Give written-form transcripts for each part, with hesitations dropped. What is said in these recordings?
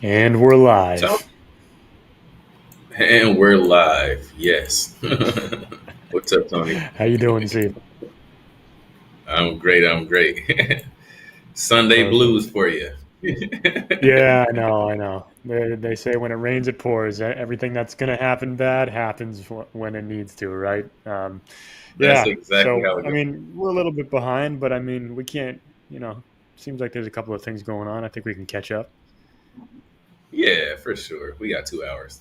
And we're So, live. and we're live. Yes. What's up, Tony? How you doing this evening? I'm great. I'm great. Sunday Perfect. blues for you. Yeah, I know, I know. They say when it rains, it pours. Everything that's going to happen bad happens when it needs to, right? That's Yeah. exactly So, how it I goes. mean, we're a little bit behind, but I mean, we can't, seems like there's a couple of things going on. I think we can catch up. Yeah, for sure. We got 2 hours.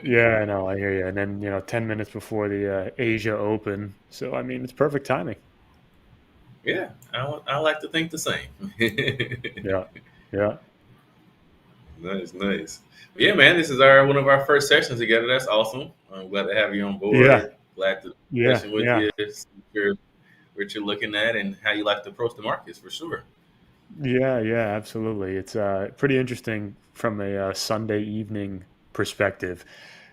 Yeah, I know. I hear you. And then, 10 minutes before the Asia Open. So, I mean, it's perfect timing. Yeah, I like to think the same. Yeah. Yeah. Nice, nice. Yeah, man, this is our one of our first sessions together. That's awesome. I'm glad to have you on Yeah. board. Glad to Yeah. session with Yeah. you. See what you're looking at and how you like to approach the markets for sure. Yeah, yeah, absolutely. It's pretty interesting from a Sunday evening perspective.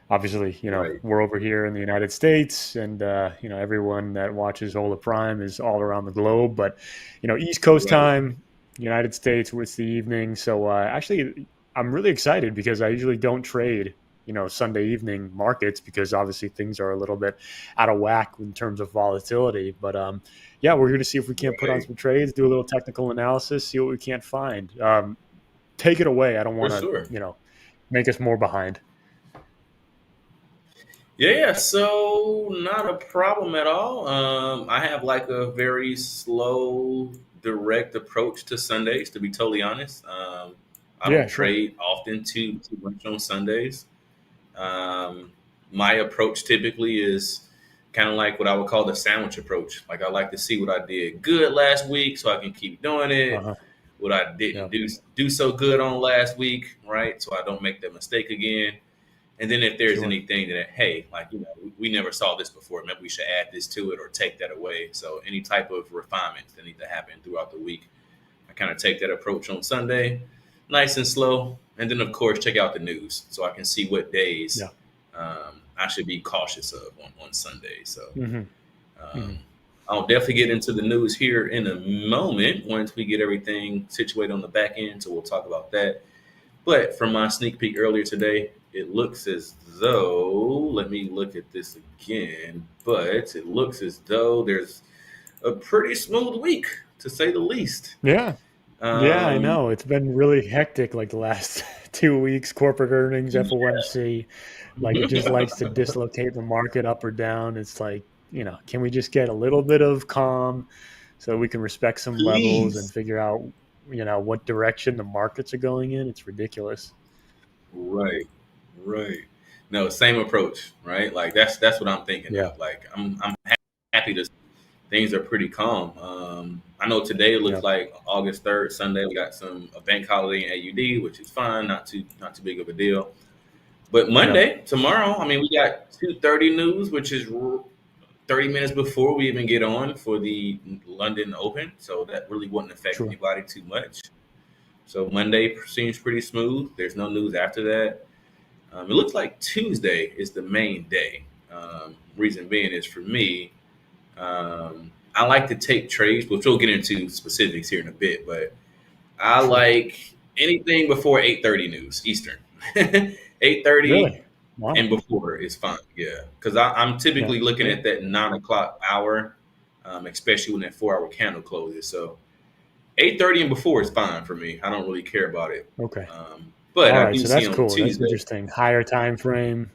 Obviously, Right, we're over here in the United States, and everyone that watches Hola Prime is all around the globe. But East Coast right. time, United States, it's the evening. So actually, I'm really excited because I usually don't trade, Sunday evening markets because obviously things are a little bit out of whack in terms of volatility. But yeah, we're going to see if we can't put on Right. some trades, do a little technical analysis, see what we can't find. Take it away. I don't For want to, sure. make us more behind. Yeah, yeah. So not a problem at all. I have like a very slow, direct approach to Sundays. To be totally honest, I Yeah, don't sure. trade often too much on Sundays. Um, my approach typically is kind of like what I would call the sandwich approach. Like I like to see what I did good last week, so I can keep doing Uh it. huh. What I Yeah. didn't do so good on last week, right? So I don't make that mistake again. And then if there's Sure. anything that, hey, like, we never saw this before, maybe we should add this to it or take that away. So any type of refinements that need to happen throughout the week, I kind of take that approach on Sunday, nice and slow. And then, of course, check out the news so I can see what days Yeah. I should be cautious of on Sunday. So Mm-hmm. um, Mm-hmm. I'll definitely get into the news here in a moment once we get everything situated on the back end. So we'll talk about that. But from my sneak peek earlier today, it looks as though, let me look at this again, but it looks as though there's a pretty smooth week, to say the least. Yeah. Yeah, I Um, know. It's been really hectic like the last 2 weeks. Corporate earnings, FOMC, like it just likes to dislocate the market up or down. It's like, can we just get a little bit of calm so we can respect some levels and please. figure out, what direction the markets are going in? It's ridiculous. Right, right. No, same approach, right? Like that's what I'm thinking Yeah. of. Like I'm happy to things are pretty calm. I know today it looks Yeah. like August 3rd, Sunday. We got a bank holiday in AUD, which is fine, not too big of a deal. But Yeah. Monday, tomorrow, I mean, we got 2:30 news, which is 30 minutes before we even get on for the London Open. So that really wouldn't affect Sure. anybody too much. So Monday seems pretty smooth. There's no news after that. It looks like Tuesday is the main day. Reason being is for me, I like to take trades, which we'll get into specifics here in a bit, but I Sure. like anything before 8:30 news Eastern. 8:30 Really? Wow. and before is fine, yeah. Because I'm Yeah. typically looking Yeah. at that 9 o'clock hour, especially when that 4 hour candle closes. So 8:30 and before is fine for me. I don't really care about it. Okay. But All I right. do So see that's on cool. That's Tuesday, interesting. Higher time frame.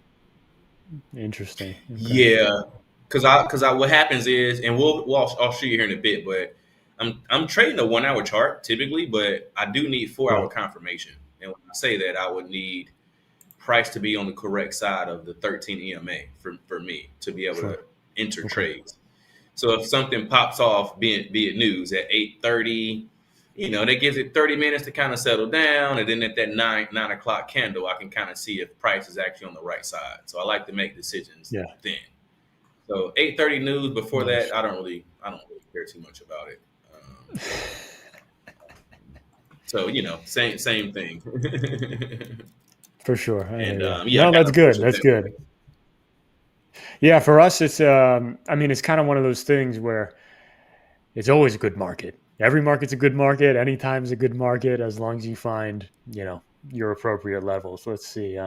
Interesting. Okay. yeah, because what happens is, and I'll show you here in a bit, but I'm trading a 1 hour chart typically, but I do need 4 hour Right. confirmation. And when I say that, I would need price to be on the correct side of the 13 EMA for me to be able to Sure. enter Okay. trades. So if something pops off, be it news at 8:30, that gives it 30 minutes to kind of settle down, and then at that 9 o'clock candle, I can kind of see if price is actually on the right side. So I like to make decisions Yeah. then. So 8:30 news. Before Nice. that, I don't really care too much about it. So same thing. For sure. I hear And you. yeah, I No, kind that's of approach good. it That's that way. good. Yeah, for us, it's I mean, it's kind of one of those things where it's always a good market. Every market's a good market. Anytime's a good market as long as you find, your appropriate levels. Let's see.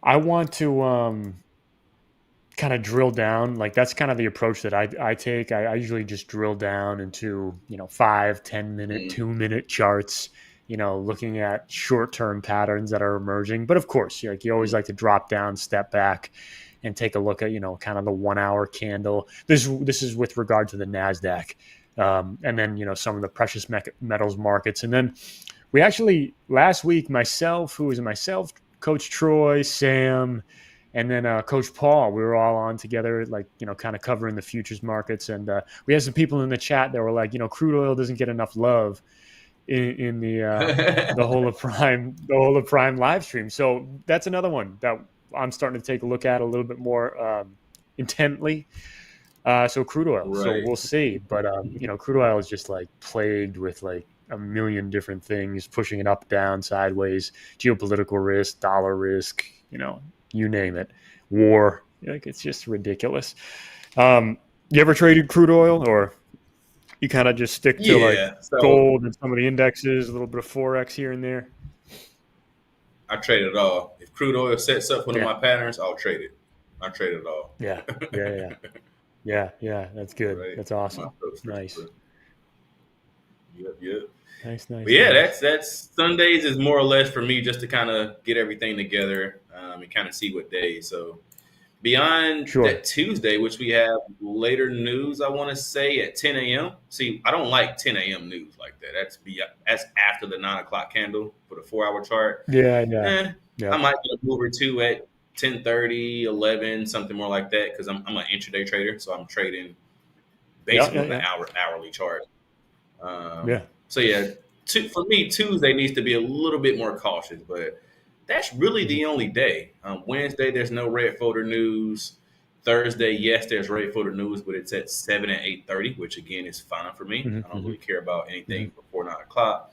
I want to kind of drill down. Like that's kind of the approach that I take. I usually just drill down into 5, 10 minute, Mm, 2 minute charts. Looking at short term patterns that are emerging. But of course, you always mm, like to drop down, step back, and take a look at kind of the 1 hour candle. This is with regard to the Nasdaq. And then some of the precious metals markets, and then we actually last week who was myself, Coach Troy, Sam, and then Coach Paul. We were all on together, like kind of covering the futures markets, and we had some people in the chat that were like, crude oil doesn't get enough love in the whole of prime live stream. So that's another one that I'm starting to take a look at a little bit more intently. So crude oil. So right. we'll see. But crude oil is just like plagued with like a million different things, pushing it up, down, sideways, geopolitical risk, dollar risk, you name it, war. Like it's just ridiculous. You ever traded crude oil, or you kind of just stick to like Yeah. So gold and some of the indexes, a little bit of forex here and there? I trade it all. If crude oil sets up one of Yeah, my patterns, I'll trade it. I trade it all. yeah, yeah, yeah, yeah, yeah. That's good. Right. That's My awesome. approach for Nice, sure. Yep. Yep. nice, But nice, yeah, nice. that's Sundays is more or less for me just to kind of get everything together and kind of see what day. So beyond Sure. that Tuesday, which we have later news, I want to say at 10 a.m. See, I don't like 10 a.m. news like that. That's after the 9 o'clock candle for the 4 hour chart. Yeah, yeah, I yeah, might get a move or two at 10:30, 11, something more like that because I'm an intraday trader, so I'm trading yeah, basically yeah, on the yeah, hourly chart. Um, yeah. so yeah, for me, Tuesday needs to be a little bit more cautious, but that's really Hmm. the only day. Wednesday, there's no red folder news. Thursday, yes, there's red folder news, but it's at 7 and 8:30, which again is fine for me. Hmm. I don't Hmm. really care about Hmm. anything before 9 o'clock.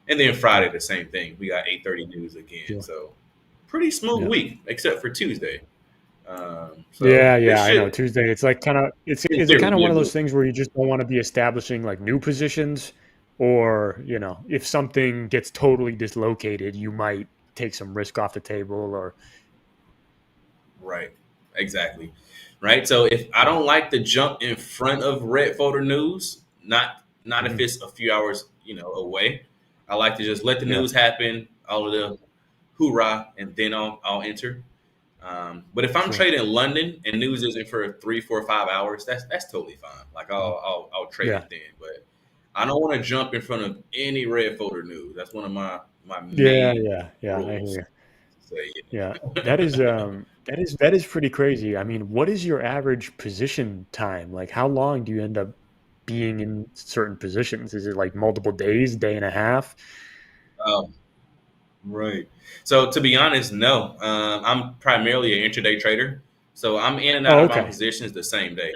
And then Friday, Yeah, the same thing. We got 8:30 news again. sure. So pretty smooth Yeah, week, except for Tuesday. So yeah, it yeah. I know. should, Tuesday, it's like kind of it's in is it theory, kind of be one a of good those one. things where you just don't want to be establishing like new positions, or if something gets totally dislocated, you might take some risk off the table, or Right. Exactly. Right. So if I yeah. don't like to jump in front of red folder news, not if Hmm. it's a few hours, away. I like to just let the Yeah, news happen, all of the hoorah, and then I'll enter. But if I'm sure. trading London and news isn't for 3, 4, 5 hours, that's totally fine. Like Mhm. I'll trade Yeah, it then. But I don't want to jump in front of any red folder news. That's one of my yeah, main yeah, yeah. I hear rules. you. So Yeah, yeah. that is pretty crazy. I mean, what is your average position time? Like, how long do you end up being in certain positions? Is it like multiple days, day and a half? um, Right. So to be honest, no. I'm primarily an intraday trader, so I'm in and out Oh, of my okay. positions the same day.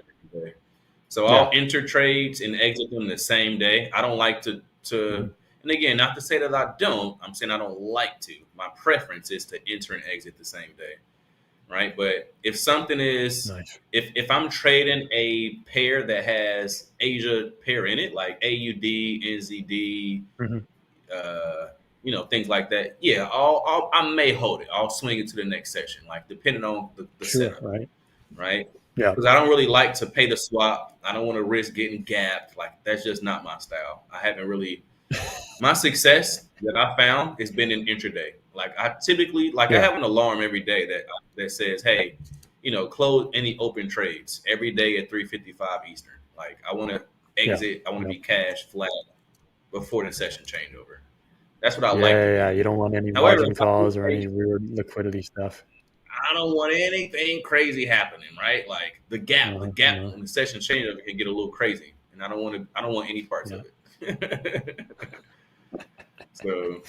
So I'll Yeah. enter trades and exit them the same day. I don't like to, Hmm. and again, not to say that I don't. I'm saying I don't like to. My preference is to enter and exit the same day, right? But if something is, Nice. if I'm trading a pair that has Asia pair in it, like AUD, NZD, Hmm. uh, things like that. Yeah, I may hold it. I'll swing it to the next session, like depending on the Sure. setup, Right. right? Yeah. Because I don't really like to pay the swap. I don't want to risk getting gapped. Like that's just not my style. I haven't really my success that I found has been in intraday. Like I typically I Yeah. have an alarm every day that says, hey, close any open trades every day at 3:55 Eastern. Like I want to Yeah. exit. I want to Yeah. be cash flat before the session changeover. That's what I Yeah. like to Yeah. do. Yeah. You don't want any However, margin if I do calls or trade, any weird liquidity stuff. I don't want anything crazy happening, right? Like the Uh-huh. gap Uh-huh. when the session changeover can get a little crazy, and I don't want any parts of Yeah. it. So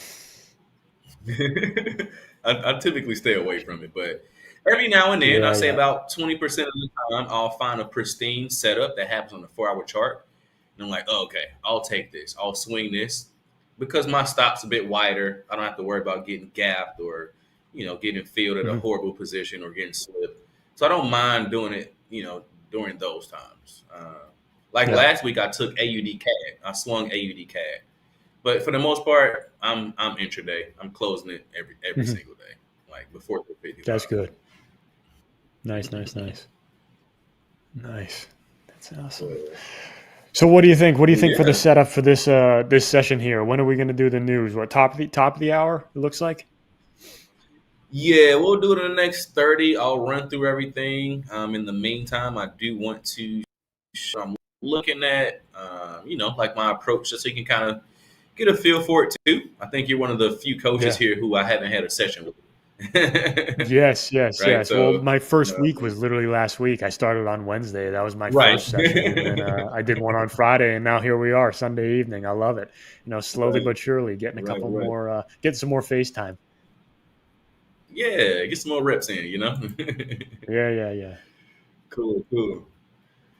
I typically stay away from it, but every now and then, I Yeah. say Yeah. about 20% of the time, I'll find a pristine setup that happens on the 4 hour chart, and I'm like, oh, okay, I'll take this, I'll swing this, because my stop's a bit wider. I don't have to worry about getting gapped or getting filled at a Hmm. horrible position or getting slipped. So I don't mind doing it, during those times. Like Yeah. last week, I took AUD CAD. I swung AUD CAD. But for the most part, I'm intraday. I'm closing it every Mhm. single day, like before the That's 55. good. Nice, nice, nice, nice. That's awesome. So, So what do you think? What do you so think for the yeah, setup for this session here? When are we going to do the news? What top of the hour? It looks like. yeah, we'll do it in the next 30. I'll run through everything. In the meantime, I do want to. I'm looking at, like my approach, just so you can kind of get a feel for it too. I think you're one of the few coaches Yeah. here who I haven't had a session with. Yes, yes, Right. yes. Well, So, my first week um, was literally last week. I started on Wednesday. That was my right. first session, and then I did one on Friday, and now here we are, Sunday evening. I love it. Slowly Right. but surely, getting a Right. couple Right. more, getting some more FaceTime. Yeah. Get some more reps in. Yeah, yeah, yeah. Cool. Cool.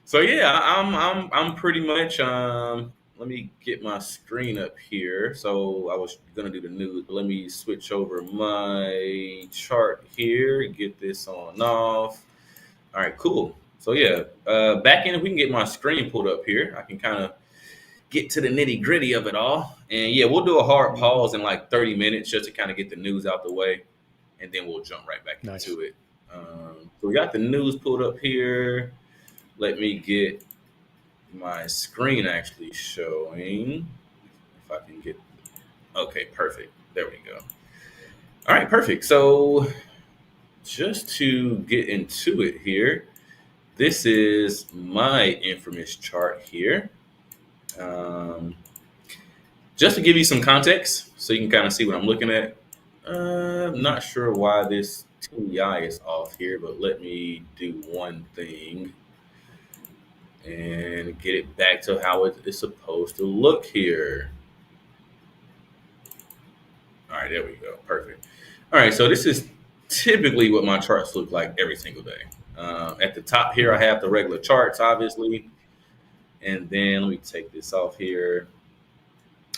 So yeah, I'm pretty much let me get my screen up here. So I was gonna do the news, but let me switch over my chart here, get this on off. All right, cool. So yeah, back in if we can get my screen pulled up here, I can kind of get to the nitty gritty of it all. And yeah, we'll do a hard Hmm. pause in like 30 minutes just to kind of get the news out the way, and then we'll jump right back Nice. into it. So we got the news pulled up here. Let me get my screen actually showing. If I can get, okay, perfect. There we go. All right, perfect. So just to get into it here, this is my infamous chart here. Um, just to give you some context, so you can kind of see what I'm looking at. I'm Hmm. not sure why this TI is off here, but let me do one thing and get it back to how it is supposed to look here. All right, there we go. Perfect. All right, so this is typically what my charts look like every single day. At the top here, I Hmm. have the regular charts, obviously. And then let me take this off here.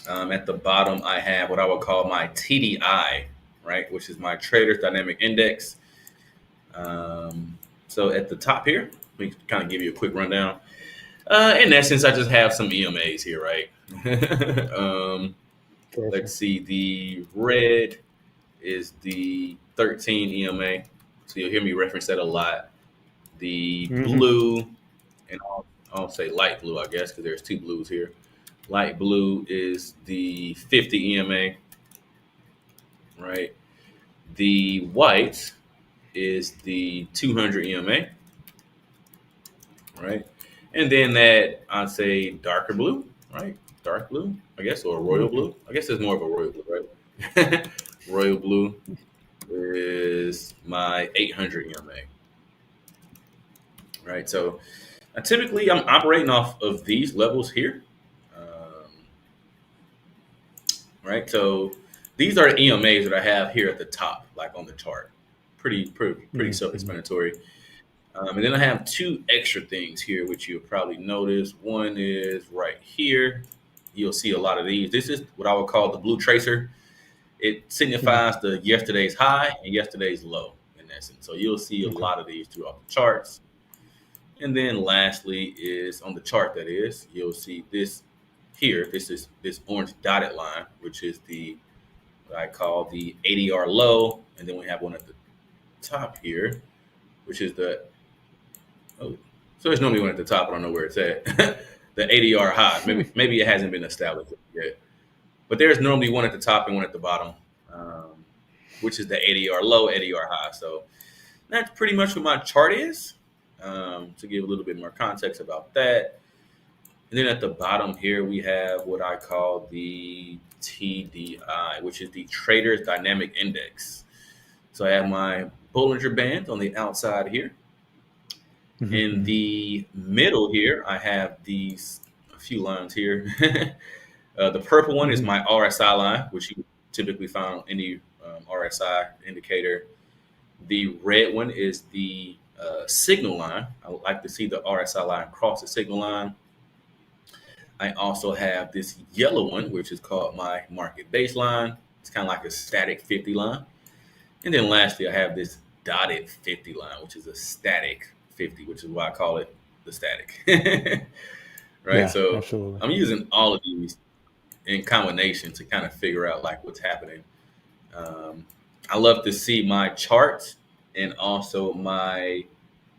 At the bottom, I have what I would call my TDI, right, which is my Traders Dynamic Index. So at the top here, let me kind of give you a quick rundown. In essence, I just have some EMAs here, right? um, Gotcha. let's see, the red is the 13 EMA. So you'll hear me reference that a lot. The Hmm. blue, and I'll say light blue, I guess, because there's two blues here. Light blue is the 50 EMA, right? The white is the 200 EMA, right? And then that I'd say darker blue, right? Dark blue, I guess, or royal Hmm. blue. I guess there's more of a royal blue, right? Royal blue is my 800 EMA, right? So typically I'm operating off of these levels here, um, right? So these are the EMAs that I have here at the top, like on the chart. Pretty Hmm. self-explanatory. And then I have two extra things here, which you'll probably notice. One is right here. You'll see a lot of these. This is what I would call the blue tracer. It Hmm. signifies the yesterday's high and yesterday's low in essence. So you'll see a Okay. lot of these throughout the charts. And then lastly is on the chart that is, you'll see this here. This is this orange dotted line, which is the what I call the ADR low. And then we have one at the top here, which is the oh, so there's normally one at the top. I don't know where it's at. The ADR high. Maybe it hasn't been established yet. But there's normally one at the top and one at the bottom, um, which is the ADR low, ADR high. So that's pretty much what my chart is. To give a little bit more context about that. And then at the bottom here, we have what I call the TDI, which is the Traders Dynamic Index. So I have my Bollinger Band on the outside here. In Hmm. the middle here, I have these a few lines here. The purple one is Hmm. my RSI line, which you typically find on any RSI indicator. The red one is the signal line. I would like to see the RSI line cross the signal line. I also have this yellow one, which is called my market baseline. It's kind of like a static 50 line. And then lastly, I have this dotted 50 line, which is a static 50, which is why I call it the static. Right. Yeah, So absolutely. I'm using all of these. in combination to kind of figure out like what's happening. Um, I love to see my chart and also my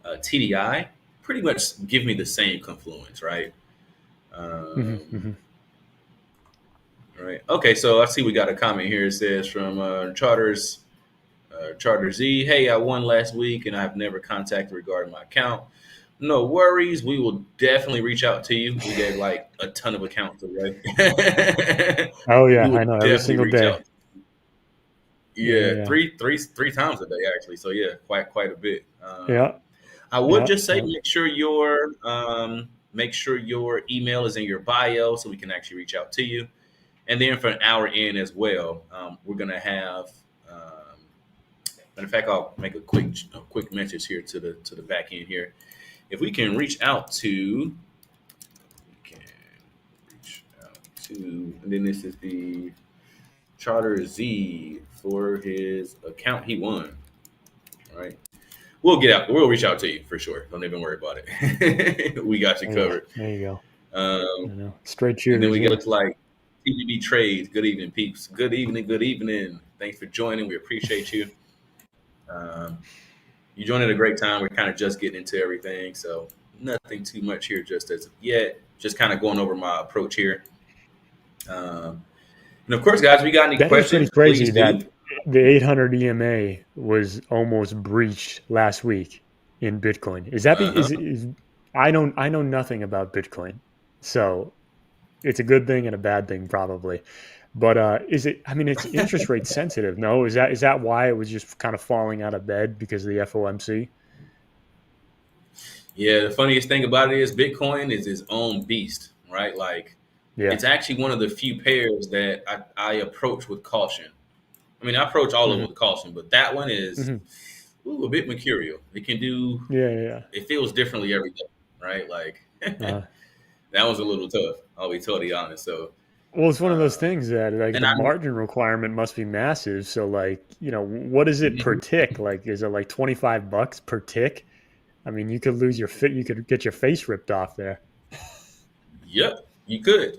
TDI pretty much give me the same confluence, right? Hmm. Um, Hmm. right. Okay, so I see we got a comment here. It says from Charter Z. Hey, I won last week and I've never contacted regarding my account. No worries. We will definitely reach out to you. We gave like a ton of accounts away. Oh We yeah, I will know every definitely single reach day. out. Yeah, Yeah, yeah, three times a day actually. So yeah, quite a bit. yeah, I would yeah, just say yeah. make sure your email is in your bio so we can actually reach out to you. And then for an hour in as well, we're gonna have. Matter of fact, I'll make a quick message here to the back end here. If we can reach out to, we can reach out to, and then this is the Charter Z for his account he won. All right, we'll get out. We'll reach out to you for sure. Don't even worry about it. We got you Yeah, covered. there you go. Um, I know. Straight and then shooters we get here. looks like TGB Trades. Good evening, peeps. Good evening. Good evening. Thanks for joining. We appreciate you. Um, you joined at a great time. We're kind of just getting into everything, so nothing too much here just as of yet. Just kind of going over my approach here. Um, and of course, guys, if you got any That is pretty questions, crazy please do. that the 800 EMA was almost breached last week in Bitcoin. Is that Uh huh. I know nothing about Bitcoin. So it's a good thing and a bad thing probably. But is it I mean it's interest rate sensitive. No, is that why it was just kind of falling out of bed because of the FOMC? Yeah, the funniest thing about it is Bitcoin is its own beast, right? Like, Yeah. it's actually one of the few pairs that I approach with caution. I mean, I approach all of them Hmm. with caution, but that one is Hmm. a bit mercurial. It can do, Yeah, yeah, it feels differently every day, right? Like, yeah. that was a little tough. I'll be totally honest. So, Well, it's one of those um, things that like and the I, margin requirement must be massive. So like, what is it per mhm, tick? Like, is it like $25 per tick? I mean, you could lose your fit. You could get your face ripped off there. yep, you could.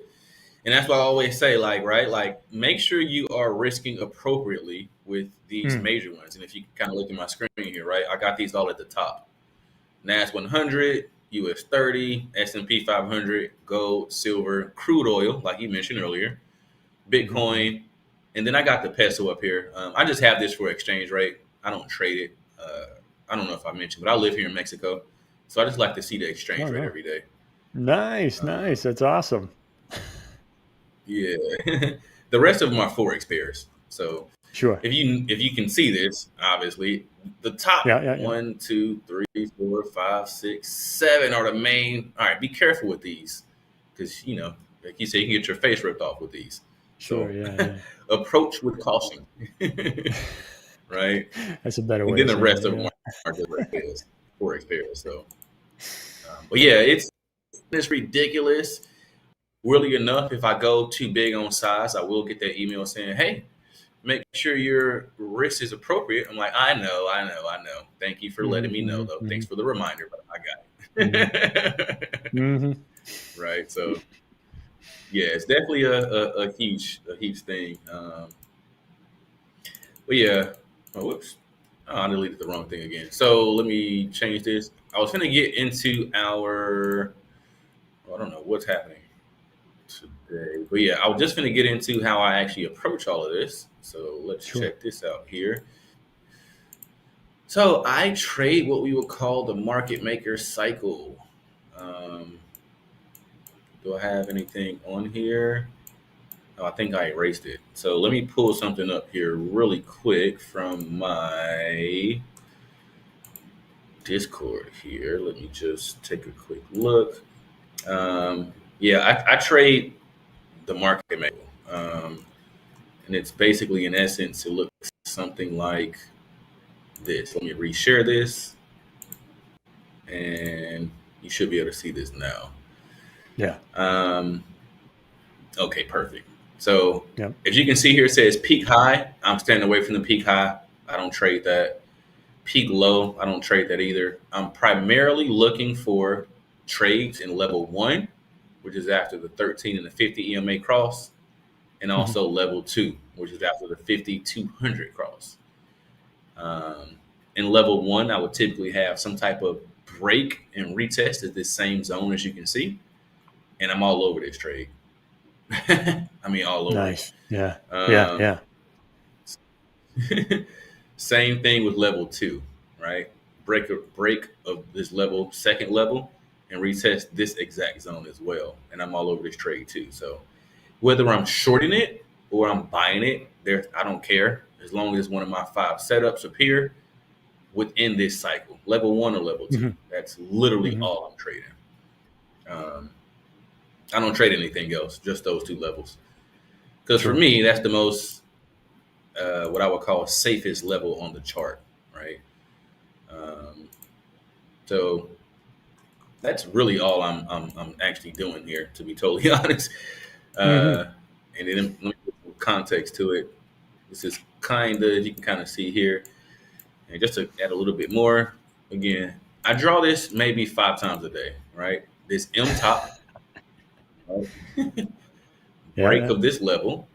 And that's what I always say, like, right? Like, make sure you are risking appropriately with these Mm. major ones. And if you kind of look at my screen here, right, I got these all at the top. NAS 100, US 30, S&P 500, gold, silver, crude oil, like you mentioned earlier, Mm-hmm. Bitcoin, and then I got the peso up here. I just have this for exchange rate. I don't trade it. I don't know if I mentioned, but I live here in Mexico, so I just like to see the exchange Oh rate no. every day. Nice, Um, nice. That's awesome. yeah, the rest of them are Forex pairs. So Sure. if you can see this, obviously, the Yeah, top yeah, yeah. one, two, three, four, five, six, seven are the main. All right, be careful with these because like you say, you can get your face ripped off with these. Sure. So Yeah, yeah. approach with caution, right? That's a better And way then of the saying rest it. of them Yeah. are just Forex pairs. So, but yeah, it's ridiculous. Weirdly enough, if I go too big on size, I will get that email saying, "Hey, make sure your risk is appropriate." I'm like, I know. Thank you for letting me know, Mm-hmm. though. Mm-hmm. Thanks for the reminder, but I got Mm-hmm. it. Mm-hmm. Right. So yeah, it's definitely a huge thing. But yeah. Oh, whoops. Oh, I deleted the wrong thing again. So let me change this. I was gonna get into our. I don't know what's happening today, but yeah, I was just gonna get into how I actually approach all of this. So let's Sure. check this out here. So I trade what we would call the market maker cycle. Um, do I have anything on here? Oh, I think I erased it. So let me pull something up here really quick from my Discord here. Let me just take a quick look. Yeah, I trade the market maker. And it's basically, in essence, it looks something like this. Let me reshare this, and you should be able to see this now. Yeah. Um, okay, perfect. So Yep. as you can see here, it says peak high. I'm staying away from the peak high. I don't trade that. Peak low, I don't trade that either. I'm primarily looking for trades in level one, which is after the 13 and the 50 EMA cross. and Hmm. also level 2, which is after the 5200 cross. Um, in level 1, I would typically have some type of break and retest at this same zone as you can see, and I'm all over this trade. I mean, all over it. Nice. Yeah. Yeah. Um, Yeah. Same thing with level 2, right? Break of this level, second level, and retest this exact zone as well. And I'm all over this trade too. So whether I'm shorting it or I'm buying it, there I don't care as long as one of my 5 setups appear within this cycle, level 1 or level 2. Hmm. That's literally Hmm. all I'm trading. Um, I don't trade anything else, just those 2 levels. Because for Sure. me, that's the most what I would call safest level on the chart, right? Um, so that's really all I'm actually doing here, to be totally honest. Hmm. Uh, and then let me put some context to it. This is kind of, you can kind of see here. And just to add a little bit more, again, I draw this maybe 5 times a day, right? This M top, right? Yeah. Break Yeah. of this level,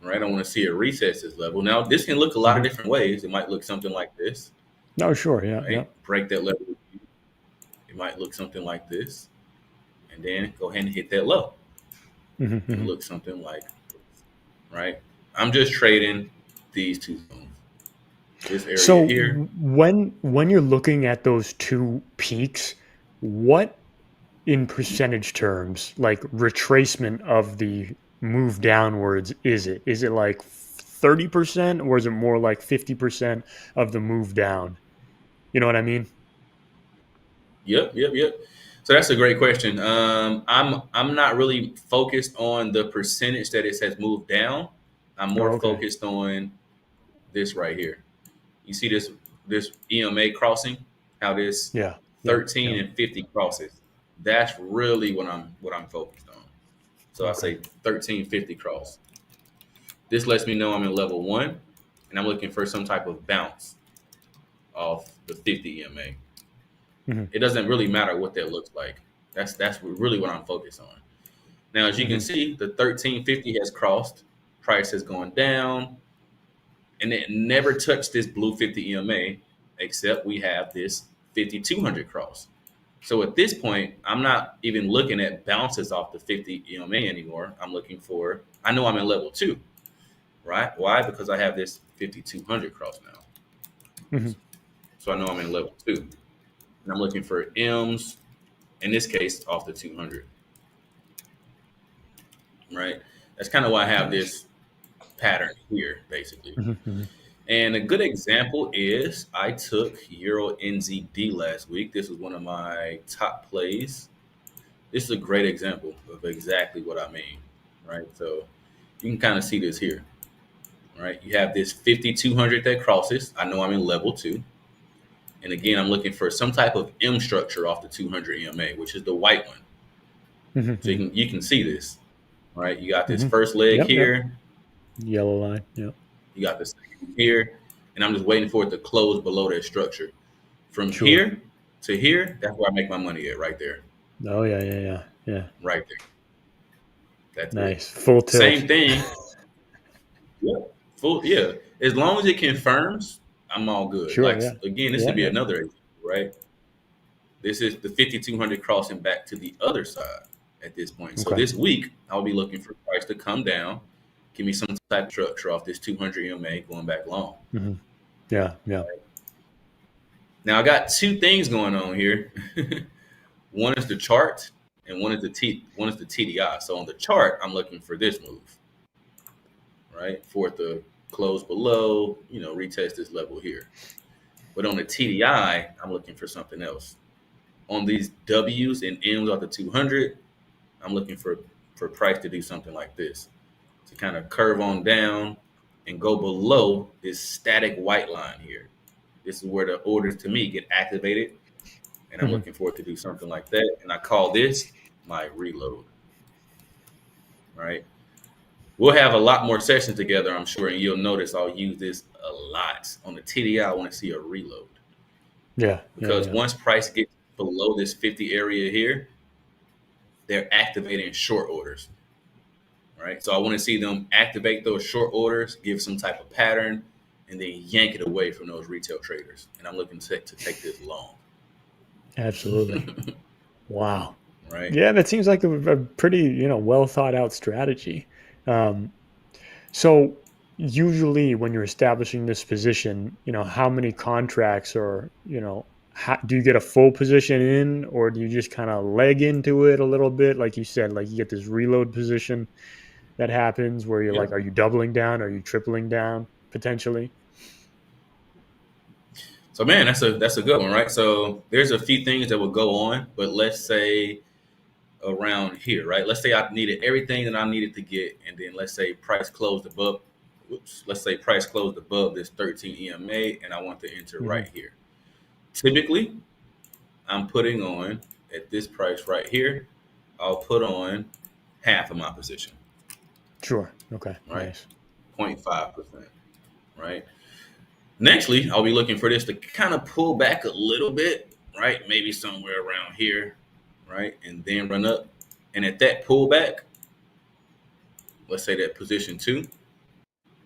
right? I want to see a recess this level. Now, this can look a lot of Hmm. different ways. It might look something like this, No, sure. Yeah. Yeah. right? Break that level. It might look something like this, and then go ahead and hit that low Hmm. and Hmm. look something like, right? I'm just trading these 2 zones. This area So here. when you're looking at those two peaks, what in percentage terms, like retracement of the move downwards, is it? Is it like 30% or is it more like 50% of the move down? You know what I mean? Yep, yep, yep. So that's a great question. I'm not really focused on the percentage that it has moved down. I'm Oh, more okay. focused on this right here. You see this EMA crossing, how this Yeah. Yeah. 13 Yeah. and 50 crosses. That's really what I'm focused on. So I Okay. say 1350 cross. This lets me know I'm in level 1, and I'm looking for some type of bounce off the 50 EMA. Hmm. It doesn't really matter what that looks like. That's really what I'm focused on. Now, as you can Hmm. see, the 1350 has crossed, price has gone down, and it never touched this blue 50 EMA, except we have this 5200 cross. So at this point, I'm not even looking at bounces off the 50 EMA anymore. I'm looking for, I know I'm in level 2, right? Why? Because I have this 5200 cross now. Hmm. So I know I'm in level 2. And I'm looking for M's, in this case, off the 200, right? That's kind of why I have Nice. this pattern here, basically. Hmm. Hmm. And a good example is I took Euro NZD last week. This was one of my top plays. This is a great example of exactly what I mean, right? So you can kind of see this here, right? You have this 5200 that crosses. I know I'm in level 2. And again, I'm looking for some type of M structure off the 200 EMA, which is the white one. So Hmm. you can see this, right? You got this Hmm. first leg Yep. Yep. here, Yellow line. Yep. you got the second here, and I'm just waiting for it to close below that structure. From Sure. here to here, that's where I make my money at, right there, Oh, yeah. Yeah. Yeah. Yeah. right there. That's it. Nice. Full tilt. Same thing. Yep. Full, yeah. As long as it confirms, I'm all good. Sure. Like Yeah. again, this Yeah. would be Yeah. another example, right? This is the 5200 crossing back to the other side at this point. So Okay. this week, I'll be looking for price to come down, give me some type of structure off this 200 EMA going back long. Hmm. Yeah. Yeah. Now I got 2 things going on here. One is the chart, and one is the TDI. So on the chart, I'm looking for this move, right, for it to close below, retest this level here. But on the TDI, I'm looking for something else. On these W's and M's off the 200, I'm looking for price to do something like this, to kind of curve on down and go below this static white line here. This is where the orders to me get activated, and I'm Hmm. looking for it to do something like that. And I call this my reload, right? We'll have a lot more sessions together, I'm sure, and you'll notice I'll use this a lot. On the TDI, I want to see a reload Yeah. Yeah. because Yeah. once price gets below this 50 area here, they're activating short orders, right? So I want to see them activate those short orders, give some type of pattern, and then yank it away from those retail traders. And I'm looking to take this long. Absolutely. Wow. Right? Yeah, that seems like a pretty, well thought out strategy. Um, so usually when you're establishing this position, how many contracts or, do you get a full position in, or do you just kind of leg into it a little bit? Like you said, like you get this reload position that happens where you're Yeah. like, are you doubling down? Are you tripling down potentially? So man, that's a good one, right? So there's a few things that would go on, but let's say around here, right? Let's say I needed everything that I needed to get, and then let's say price closed above. Whoops. Let's say price closed above this 13 EMA, and I want to enter Hmm. right here. Typically, I'm putting on at this price right here. I'll put on half of my position, Sure. Okay. right? Nice. 0.5%, right? Nextly, I'll be looking for this to kind of pull back a little bit, right? Maybe somewhere around here, right? And then run up. And at that pullback, let's say that position two,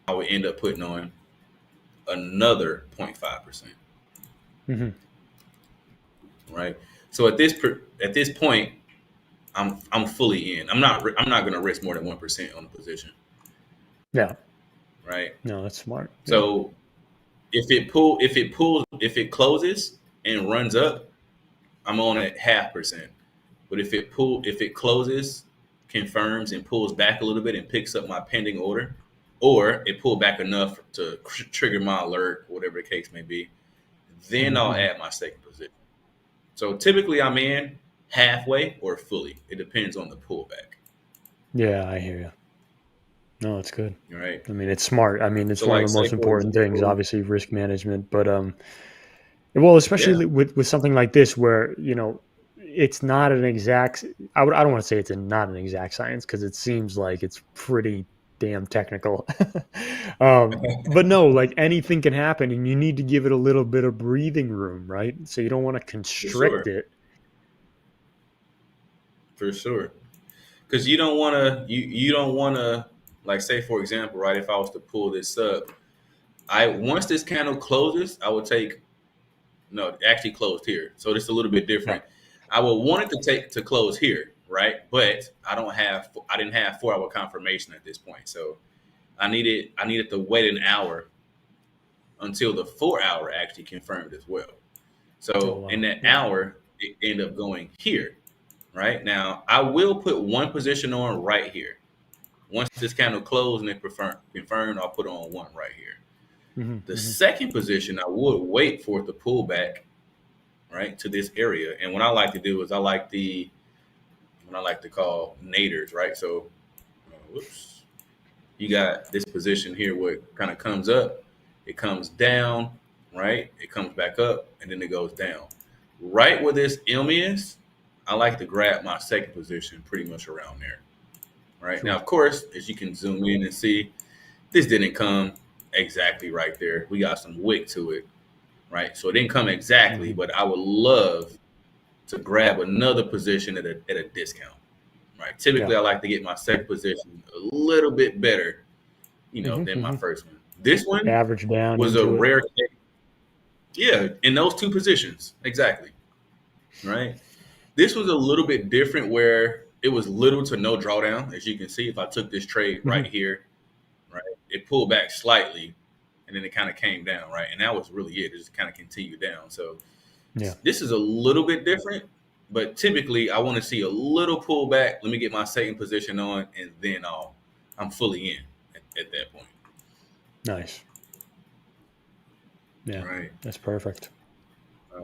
I would end up putting on another 0.5%, Hmm. right? So at this point, I'm fully in. I'm not going to risk more than 1% on the position, Yeah. right? No, that's smart. Yeah. So if it closes and runs up, I'm on at 0.5%. But if it closes, confirms, and pulls back a little bit and picks up my pending order, or it pulled back enough to trigger my alert, whatever the case may be, then I'll Hmm. add my second position. So typically I'm in halfway or fully. It depends on the pullback. Yeah, I hear you. No, it's good. All right. I mean, it's smart. I mean, it's So one of like the say most for important things, example, obviously, risk management. But well, yeah, especially with something like this, where it's not an exact. I don't want to say it's not an exact science because it seems like it's pretty damn technical. But no, like anything can happen, and you need to give it a little bit of breathing room, right? So you don't want to for constrict sure, it. for sure. Because you don't want to like say for example, right? If I was to pull this up, I once this candle closes, I would take no, it actually closed here. So it's a little bit Yeah. different. I would want it to take to close here, right? But I didn't have 4 hour confirmation at this point. So I needed to wait an hour until the 4 hour actually confirmed as well. Oh So in wow. that Yeah. hour, it ended up going here. Right now, I will put one position on right here. Once this candle closed and it confirmed, I'll put on one right here. Hmm. The Hmm. second position, I would wait for it to pull back right to this area. And what I like to do is I like the what I like to call naders, right? So, whoops, you got this position here where it kind of comes up, it comes down, right? It comes back up, and then it goes down. Right where this M is, I like to grab my second position pretty much around there, right? Now, Sure. of course, as you can zoom in and see, this didn't come exactly right there. We got some wick to it, right? So it didn't come exactly, Hmm. but I would love to grab another position at a discount. Right. Yeah. Typically, I like to get my second position a little bit better, Hmm. than my Hmm. first one. This one Average down was a into it. rare case. Yeah, in those two positions, exactly. Right. This was a little bit different where it was little to no drawdown. As you can see, if I took this trade right Hmm. here, right, it pulled back slightly, and then it kind of came down, right, and that was really it. It just kind of continued down. So Yeah. this is a little bit different, but typically I want to see a little pullback. Let me get my second position on, and then I'm fully in at that point. Nice. Yeah. Right. That's perfect. Uh,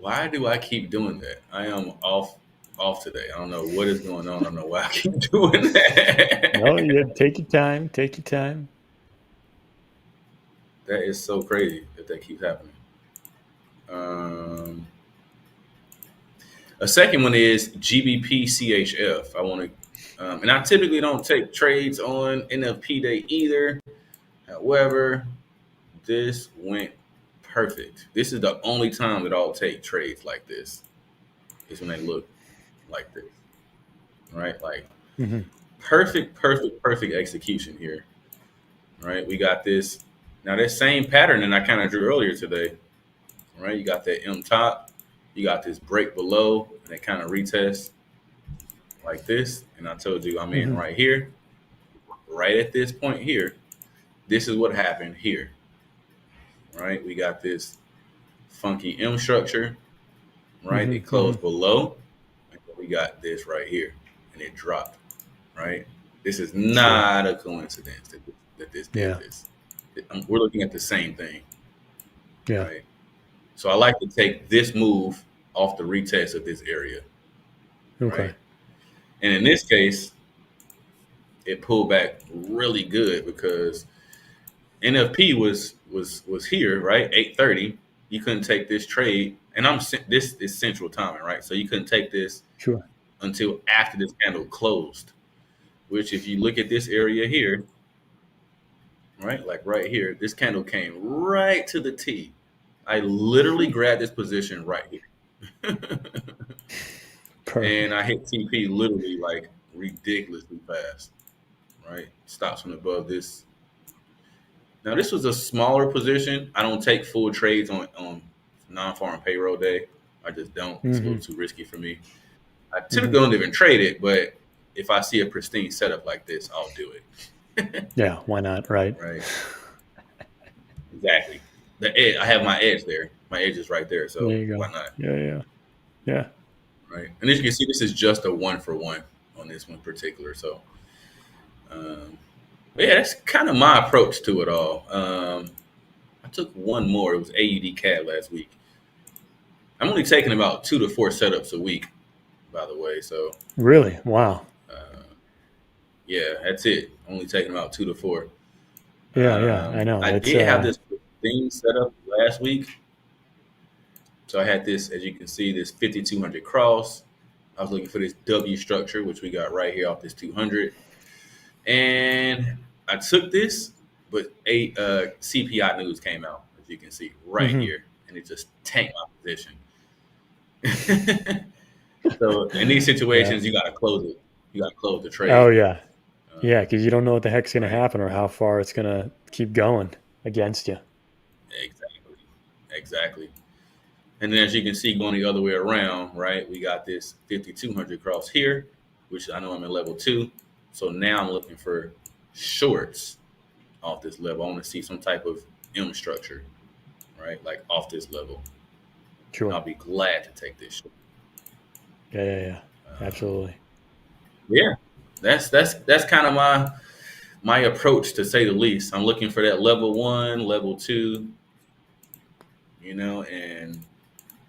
Why do I keep doing that? I am off today. I don't know what is going on. I don't know why I keep doing No, that. yeah, take your time. Take your time. That is so crazy that keeps happening. Um, a second one is GBP I want to, and I typically don't take trades on NFP day either. However, this went perfect. This is the only time that I'll take trades like this. Is when they look like this, right? Like Hmm. perfect execution here. Right? We got this. Now that same pattern that I kind of drew earlier today. Right? You got that M top. You got this break below, and it kind of retests like this. And I told you I'm in Hmm. right here, right at this point here. This is what happened here. Right? We got this funky M structure. Right? Hmm. It Hmm. closed below. And we got this right here, and it dropped. Right? This is Sure. not a coincidence that this did Yeah. this. We're looking at the same thing, Yeah. right? So I like to take this move off the retest of this area, Okay. right? And in this case, it pulled back really good because NFP was here, right? 8:30. You couldn't take this trade, and this is central timing, right? So you couldn't take this Sure. until after this candle closed. Which, if you look at this area here, right, like right here, this candle came right to the T. I literally grabbed this position right here. And I Perfect. hit TP literally like ridiculously fast, right? Stops from above this. Now this was a smaller position. I don't take full trades on non-farm payroll day. I just don't. It's a Hmm. little too risky for me. I Hmm. typically don't even trade it, but if I see a pristine setup like this, I'll do it. Yeah. Why not? Right. Right? Exactly. The edge, I have my edge there. My edge is right there, There so you why go. not? Yeah. Yeah. Yeah. Right. And as you can see, this is just a 1-for-1 on this one particular. So, um, but yeah, that's kind of my approach to it all. I took one more. It was AUD CAD last week. I'm only taking about 2 to 4 setups a week, by the way. So, Really? Wow. uh, yeah, that's it. Only taking about 2 to 4. Yeah. Yeah. I know. I It's did have this thing set up last week. So I had this, as you can see, this 5200 cross. I was looking for this W structure, which we got right here off this 200. And I took this, but a CPI news came out, as you can see right hmm here, and it just tanked my position. So in these Yeah. situations, you got to close it. You got to close the Oh trade. yeah. Uh, Yeah, because you don't know what the heck's gonna right? happen or how far it's gonna keep going against you. Exactly. Exactly. And then as you can see, going the other way around, right? We got this 5200 cross here, which I know I'm in level 2. So now I'm looking for shorts off this level. I want to see some type of M structure, right? Like off this level. And I'll Sure. be glad to take this short. Yeah. Yeah. Yeah. Um, Absolutely. yeah, that's kind of my approach, to say the least. I'm looking for that level 1, level 2, and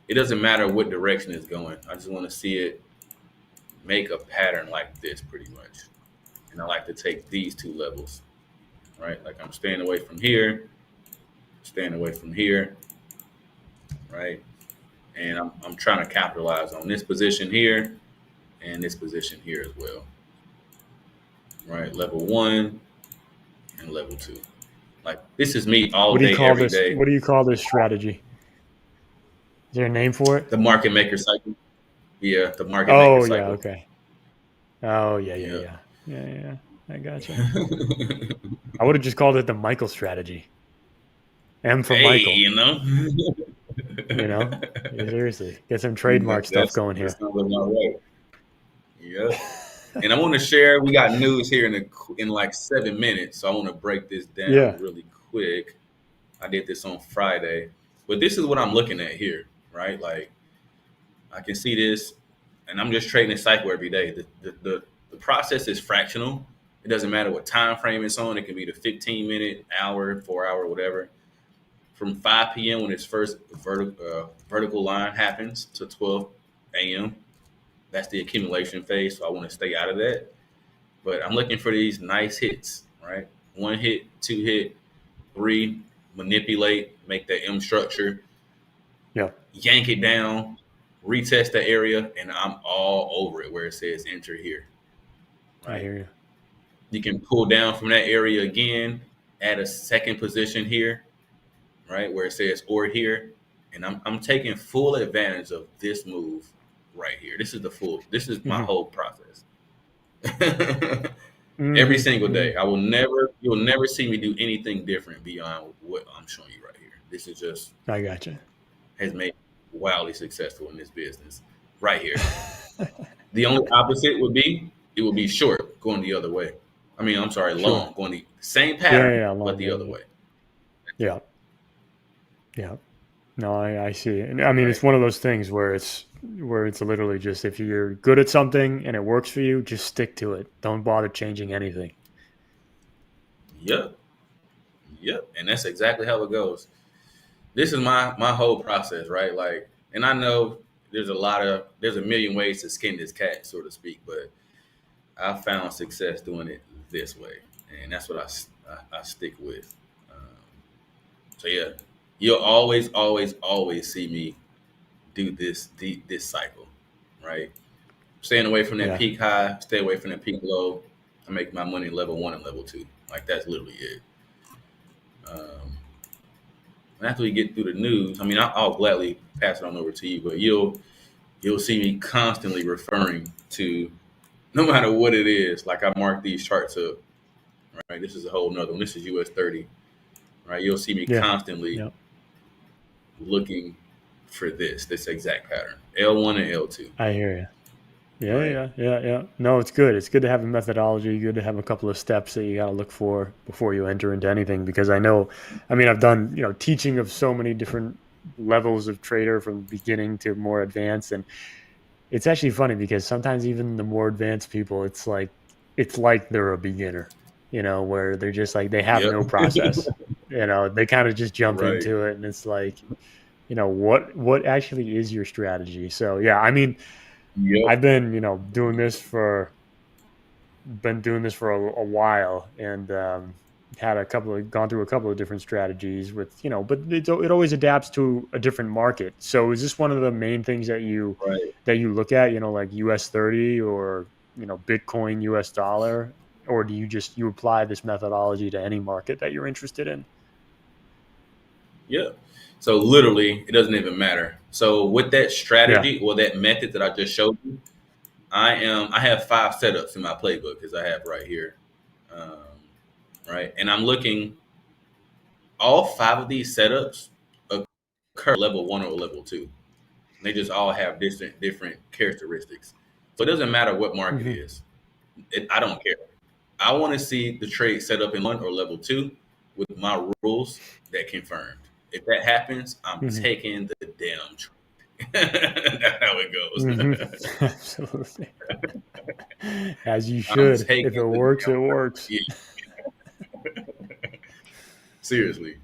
it doesn't matter what direction it's going. I just want to see it make a pattern like this pretty much. And I like to take these 2 levels, right? Like I'm staying away from here, staying away from here, right? And I'm trying to capitalize on this position here and this position here as well, right? Level 1 and level 2. Like this is me all What do you day, call every this? day. What do you call this strategy? Is there a name for it? The market maker cycle. Yeah, the market maker Oh yeah. cycle. Okay. Oh yeah. Yeah. Yeah. Yeah. Yeah. Yeah. Yeah. I gotcha. I would have just called it the Michael strategy. M for Hey, Michael. You know. Seriously, get some trademark stuff that's going that here. sounds about right. Yep. And I want to share. We got news here in like 7 minutes, so I want to break this down Yeah. really quick. I did this on Friday, but this is what I'm looking at here, right? Like I can see this, and I'm just trading a cycle every day. The process is fractional. It doesn't matter what time frame it's on. It can be the 15-minute, hour, 4 hour, whatever. From 5 p.m. when its first vertical line happens to 12 a.m. That's the accumulation phase. So I want to stay out of that. But I'm looking for these nice hits, right? 1 hit, 2 hit, 3, manipulate, make that M structure, Yeah. yank it down, retest the area, and I'm all over it where it says enter here, I right? hear you. You can pull down from that area again, add a second position here, right, where it says or here, and I'm taking full advantage of this move right here. This is my Hmm. whole process. Every Hmm. single Hmm. day. You'll never see me do anything different beyond what I'm showing you right here. This is just I gotcha. has made me wildly successful in this business right here. The only opposite would be it would be short going the other way. I mean, I'm sorry, Sure. long going the same Yeah, pattern yeah, but along the the other other. way. Yeah, yeah. No, I see. And I mean, it's Right? one of those things where it's literally just if you're good at something and it works for you, just stick to it. Don't bother changing anything. Yep. Yep. And that's exactly how it goes. This is my whole process, right? Like, and I know there's a million ways to skin this cat, so to speak, but I found success doing it this way, and that's what I stick with. Um, so yeah, you'll always see me do this cycle, right? Staying away from that Yeah. peak high, stay away from that peak low. I make my money level one and level two. Like that's literally it. Um, and after we get through the news, I mean, I'll gladly pass it on over to you, but you'll see me constantly referring to no matter what it is. Like I mark these charts up, right? This is a whole nother one. This is US 30, right? You'll see me Yeah. constantly Yeah. looking for this exact pattern, L1 and L2, I hear you. Yeah, right? yeah, yeah, yeah. No, it's good. It's good to have a methodology. Good to have a couple of steps that you got to look for before you enter into anything. Because I know, I mean, I've done teaching of so many different levels of trader from beginning to more advanced, and it's actually funny because sometimes even the more advanced people, it's like they're a beginner. Where they're just like they have Yep. no process. They kind of just jump Right. into it, and it's like, what actually is your strategy? So yeah, I mean, Yep. I've been doing this for a while, and gone through a couple of different strategies but it always adapts to a different market. So is this one of the main things Right. that you look at, like US 30 or Bitcoin, US dollar, or do you apply this methodology to any market that you're interested in? Yep. So literally, it doesn't even matter. So with that Yeah. strategy or that method that I just showed you, I have five setups in my playbook as I have right here, um, right? And I'm looking all five of these setups occur level one or level two. They just all have different characteristics. So it doesn't matter what market Hmm. is. I don't care. I want to see the trade set up in one or level two with my rules that confirmed. If that happens, I'm Hmm. taking the damn trade. That's how it Hmm. goes. Absolutely. As you I'm should. If taking it the works, damn it works. yeah, seriously,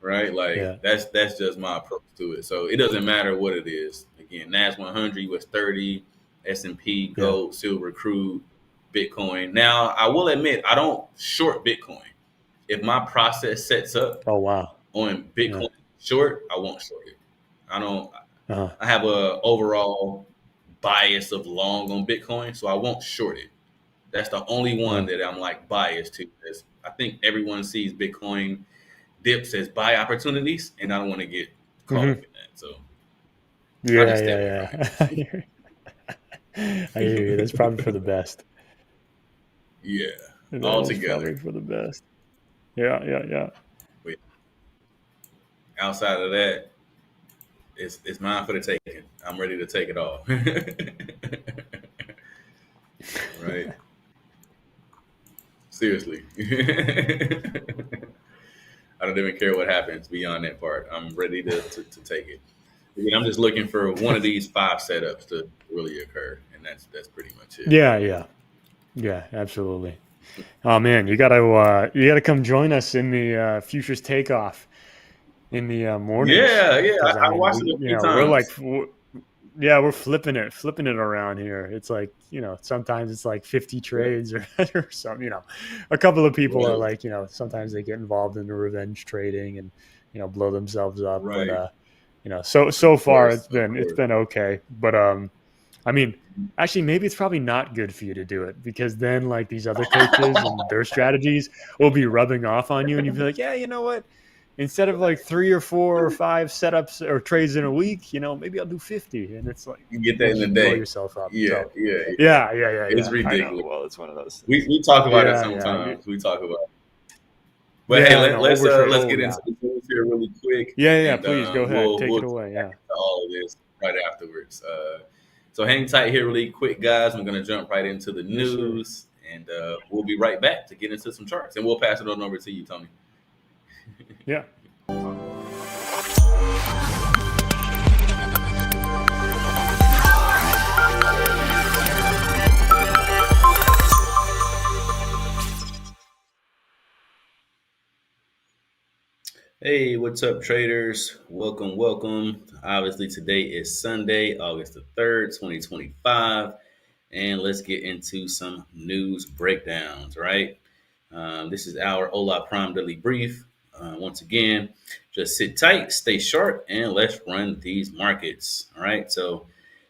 right? Like Yeah. that's just my approach to it. So it doesn't matter what it is. Again, Nas 100, US 30, S&P, Yeah. gold, silver, crude, Bitcoin. Now I will admit I don't short Bitcoin. If my process sets up Oh wow. on Yeah. Bitcoin short, I won't short it. I don't. Uh-huh. I have a overall bias of long on Bitcoin, so I won't short it. That's the only one Uh-huh. that I'm like biased to. Because I think everyone sees Bitcoin dips as buy opportunities, and I don't want to get caught up Hmm. in that. So I Yeah, just stay away from yeah, it. yeah. I hear you. That's probably for the best. Yeah, That all is together. probably for the best. Yeah, yeah, yeah. But outside of that, it's mine for the taking. I'm ready to take it all. Right? Seriously. I don't even care what happens beyond that part. I'm ready to take it. Again, I'm just looking for one of these five setups to really occur, and that's pretty much it. Yeah, yeah. Yeah, absolutely. Oh man, you gotta come join us in the futures takeoff in the mornings, Yeah, yeah. because I I mean watched it a few we're like times. yeah, we're flipping it around here. It's like, sometimes it's like 50 Yeah, trades or or some, a couple of people are right, like, sometimes they get involved in the revenge trading and, blow themselves up. But right. so Of far course, of it's course. been okay. But I mean, actually maybe it's probably not good for you to do it, because then like these other coaches and their strategies will be rubbing off on you and you'll be like, yeah, you know what? instead of like 3 or 4 or 5 setups or trades in a week, maybe I'll do 50. And it's like, You get you that in a just blow day. yourself up. Yeah, So, yeah, yeah. yeah, yeah, yeah, It's yeah. I know. ridiculous. Well, it's one of those We things. we talk about it Yeah, yeah. sometimes. We talk about it. But hey, Yeah, no, overtrade. let's Oh, get yeah. into the news here really quick, Yeah, yeah, and please go ahead. Take we'll it get away. back Yeah. into all of this right afterwards. So hang tight here really quick, guys. I'm gonna jump right into the Yes, sir. news, and we'll be right back to get into some charts, and we'll pass it on over to you, Tony. Yeah. Hey, what's up, traders? Welcome, welcome. Obviously, today is Sunday, August the 3rd, 2025. And let's get into some news breakdowns, right? This is our Hola Prime Daily Brief. Once again, just sit tight, stay sharp, and let's run these markets. All right. So,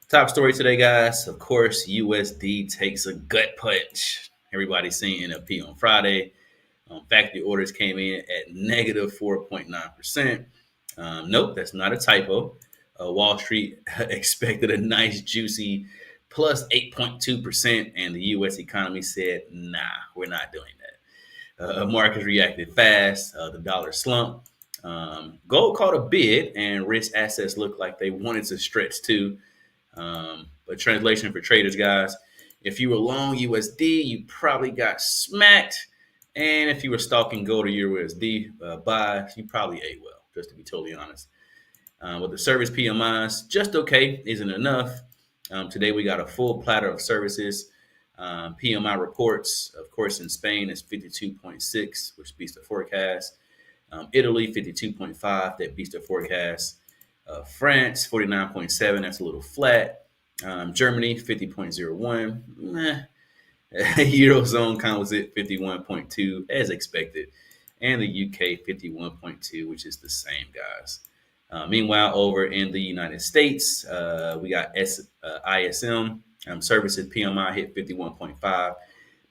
top story today, guys. Of course, USD takes a gut punch. Everybody's seeing NFP on Friday. Factory orders came in at negative 4.9%. Nope, that's not a typo. Wall Street expected a nice, juicy plus 8.2%, and the U.S. economy said, nah, we're not doing that. Markets reacted fast. The dollar slumped. Gold caught a bid, and risk assets looked like they wanted to stretch too. But translation for traders, guys, if you were long USD, you probably got smacked. And if you were stalking gold or Euro USD buys, you probably ate well, just to be totally honest. With the service PMIs, just okay isn't enough. Today we got a full platter of services. PMI reports, of course, in Spain is 52.6, which beats the forecast. Italy 52.5, that beats the forecast. France 49.7, that's a little flat. Germany 50.01, Eurozone composite 51.2 as expected, and the UK 51.2, which is the same, guys. Meanwhile, over in the United States, we got ISM services PMI hit 51.5,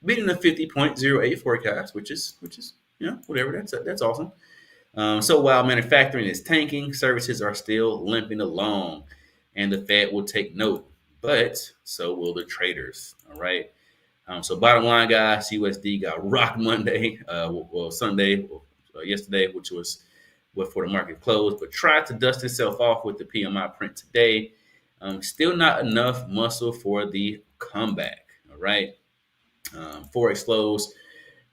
beating the 50.08 forecast, which is whatever. That's awesome. So while manufacturing is tanking, services are still limping along, and the Fed will take note, but so will the traders. All right. So bottom line, guys, USD got rocked Monday, Sunday, yesterday, which was what for the market closed, but tried to dust itself off with the PMI print today. Still not enough muscle for the comeback. All right. Forex flows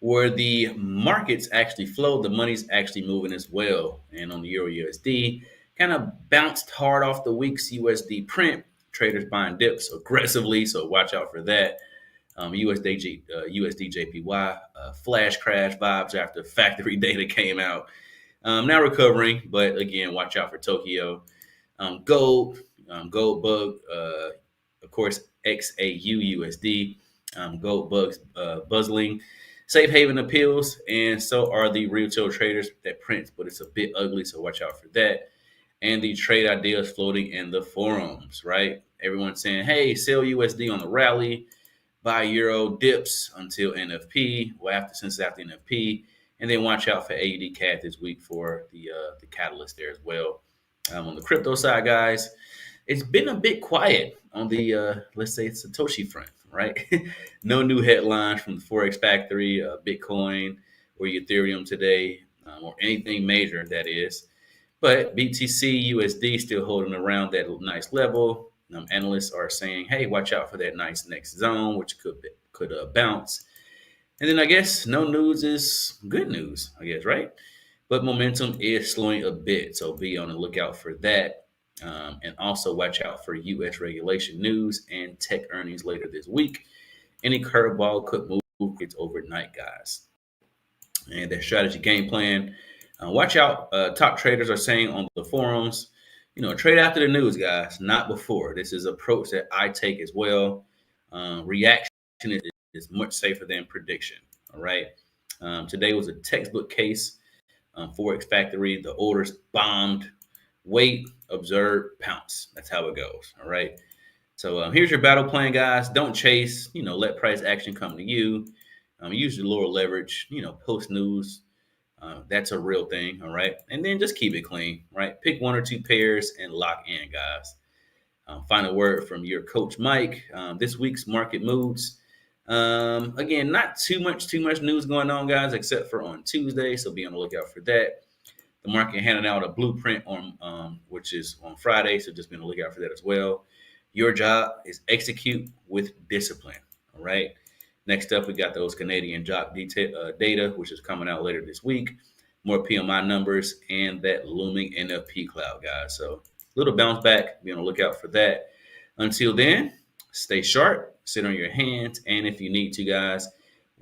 where the markets actually flow, the money's actually moving as well. And on the Euro USD, kind of bounced hard off the week's USD print. Traders buying dips aggressively, so watch out for that. USD JPY flash crash vibes after factory data came out. Now recovering, but again, watch out for Tokyo. Gold bug, of course, XAU USD. Gold bugs buzzling. Safe haven appeals, and so are the retail traders that print, but it's a bit ugly, so watch out for that. And the trade ideas floating in the forums, right? Everyone's saying, hey, sell USD on the rally, buy Euro dips until NFP, since after NFP, and then watch out for AUD CAD this week for the catalyst there as well. On the crypto side, guys, it's been a bit quiet on the let's say Satoshi front, right? No new headlines from the Forex Factory, Bitcoin, or Ethereum today, or anything major that is. But BTC USD still holding around that nice level. Analysts are saying, "Hey, watch out for that nice next zone, which could bounce." And then I guess no news is good news, I guess, right? But momentum is slowing a bit, so be on the lookout for that. And also watch out for U.S. regulation news and tech earnings later this week. Any curveball could move it overnight, guys. And their strategy game plan. Watch out. Top traders are saying on the forums, trade after the news, guys, not before. This is an approach that I take as well. Reaction is much safer than prediction. All right. Today was a textbook case. Forex Factory, the orders bombed. Wait, observe, pounce. That's how it goes. All right. So here's your battle plan, guys. Don't chase. Let price action come to you. Use your lower leverage. Post news. That's a real thing, all right? And then just keep it clean, right? Pick one or two pairs and lock in, guys. Final word from your coach, Mike. This week's market moods. Again, not too much news going on, guys, except for on Tuesday. So be on the lookout for that. The market handing out a blueprint on, which is on Friday. So just be on the lookout for that as well. Your job is execute with discipline. All right. Next up, we got those Canadian job data, which is coming out later this week. More PMI numbers and that looming NFP cloud, guys. So little bounce back. Be on the lookout for that. Until then, stay sharp, sit on your hands, and if you need to, guys,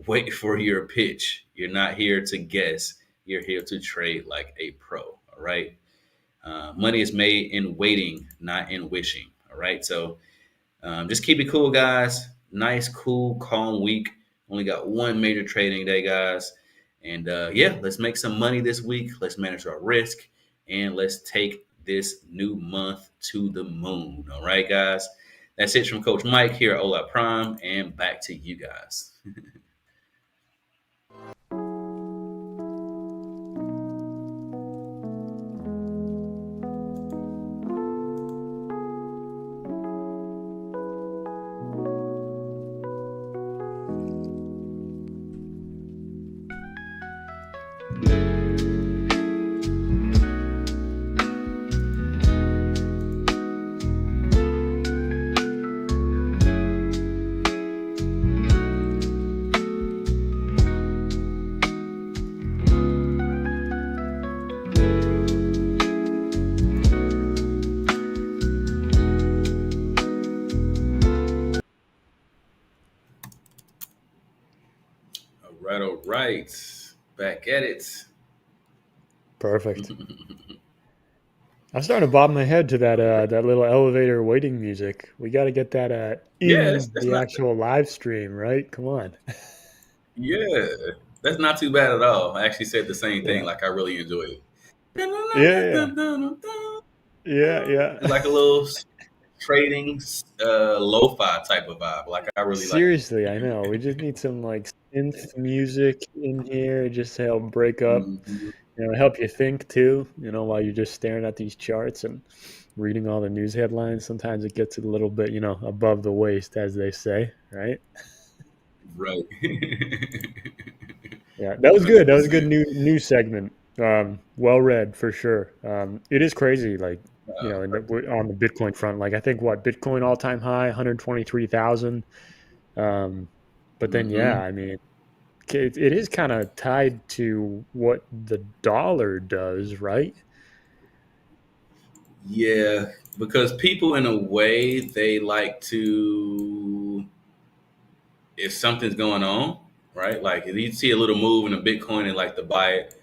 wait for your pitch. You're not here to guess. You're here to trade like a pro. All right. Money is made in waiting, not in wishing. All right. So just keep it cool, guys. Nice, cool, calm week. Only got one major trading day, guys. And yeah, let's make some money this week. Let's manage our risk and let's take this new month to the moon. All right, guys. That's it from Coach Mike here at Hola Prime, and back to you guys. All right. Back at it. Perfect. I'm starting to bob my head to that little elevator waiting music. We got to get that Yeah, in that's the not. actual live stream, right? Come on. Yeah, that's not too bad at all. I actually said the same thing. Yeah. Like I really enjoy it. Yeah, yeah. Yeah, It's yeah. like a little trading lo-fi type of vibe. Like I really like it. Seriously, I know. We just need some like synth music in here just to help break up, Mhm. help you think too, while you're just staring at these charts and reading all the news headlines. Sometimes it gets a little bit, above the waist, as they say, right? Right. Yeah, that was good. Hundred That was a good percent. news segment. Well read for sure. It is crazy, like on the Bitcoin front. Like I think what Bitcoin all time high, 123,000. Um, but then yeah, Hmm. I mean, it is kind of tied to what the dollar does, right? Yeah, because people, in a way, they like to, if something's going on, right? Like if you see a little move in a Bitcoin and like to buy it,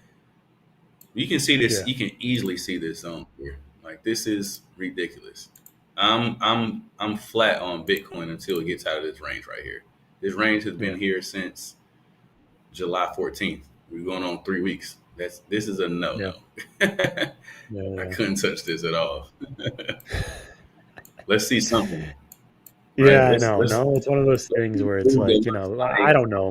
you can see this. Yeah, You can easily see this on here. Like this is ridiculous. I'm flat on Bitcoin until it gets out of this range right here. This range has been yeah, here since July 14th. We're going on 3 weeks. This is a no yeah, no. yeah, I yeah. couldn't touch this at all. Let's see something, right? Yeah, I know. Let's No, it's one of those things where it's prove like, that I don't know,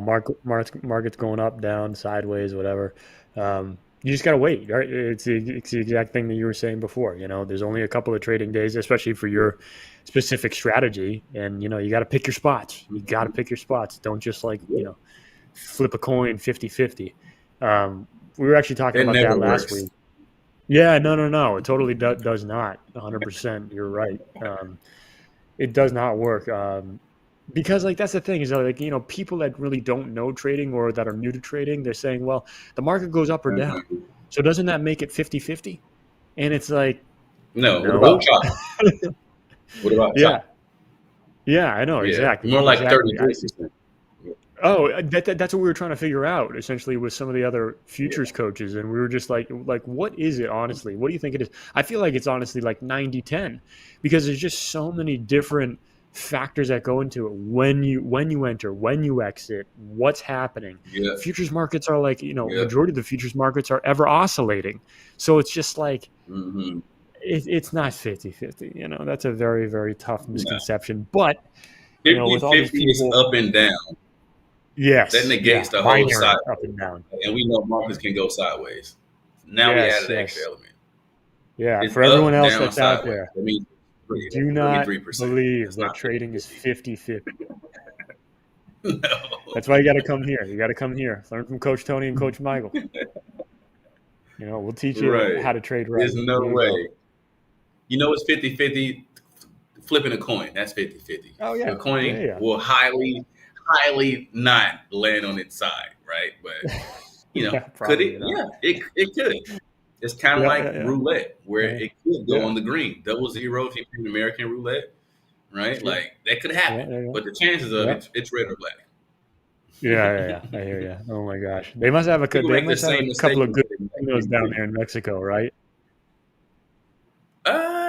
market's going up, down, sideways, whatever. You just gotta wait, right? It's the exact thing that you were saying before. There's only a couple of trading days, especially for your specific strategy, and you got to pick your spots. You got to pick your spots. Don't just like yeah, flip a coin 50-50. We were actually talking that about never that last works. week. Yeah, no, no, no. It totally does not. 100%. You're right. It does not work. Because like that's the thing is that, like people that really don't know trading or that are new to trading, they're saying, well, the market goes up or down, Mhm. so doesn't that make it 50-50? And it's like, No, what about no. chop? What about chop? Yeah, yeah, I know, Yeah, exactly, more like exactly. I see. 33%. Yeah, Oh, that's what we were trying to figure out essentially with some of the other futures yeah. coaches, and we were just like, what is it honestly? What do you think it is? I feel like it's honestly like 90-10, because there's just so many different factors that go into it when you enter, when you exit, what's happening. Yeah. Futures markets are like, Yep. majority of the futures markets are ever oscillating. So it's just like Mm-hmm. it's not 50-50. That's a very, very tough Nah. misconception. But, with all these 50-50 is people. up and down. That Yes, negates yeah, the whole side, binary up and down. and we know markets can go sideways. Now we Yes, added an extra yes, element. yeah. It's For everyone up, else down, that's out sideways. there, That means do that's not 33%. believe That's that not trading is 50/50. 50-50. No. That's why you got to come here. You got to come here. Learn from Coach Tony and Coach Michael. We'll teach you Right. how to trade right. There's no Here you go. way. You know it's 50/50 flipping a coin. That's 50/50. Oh yeah, The yeah, coin yeah. will highly not land on its side, right? But Yeah, could probably it? not. Yeah, it could. It's kind of Yeah, like yeah, yeah. roulette, where Yeah, it could go yeah. on the green, 00 if you play American roulette, right? Sure. Like that could Yeah, happen, yeah, yeah. but the chances of Yeah. it's red or black. Yeah, yeah, yeah. I hear you. Oh my gosh, they must have People they make the must have a same mistake couple of with good betting like casinos down 50/50. there in Mexico, right?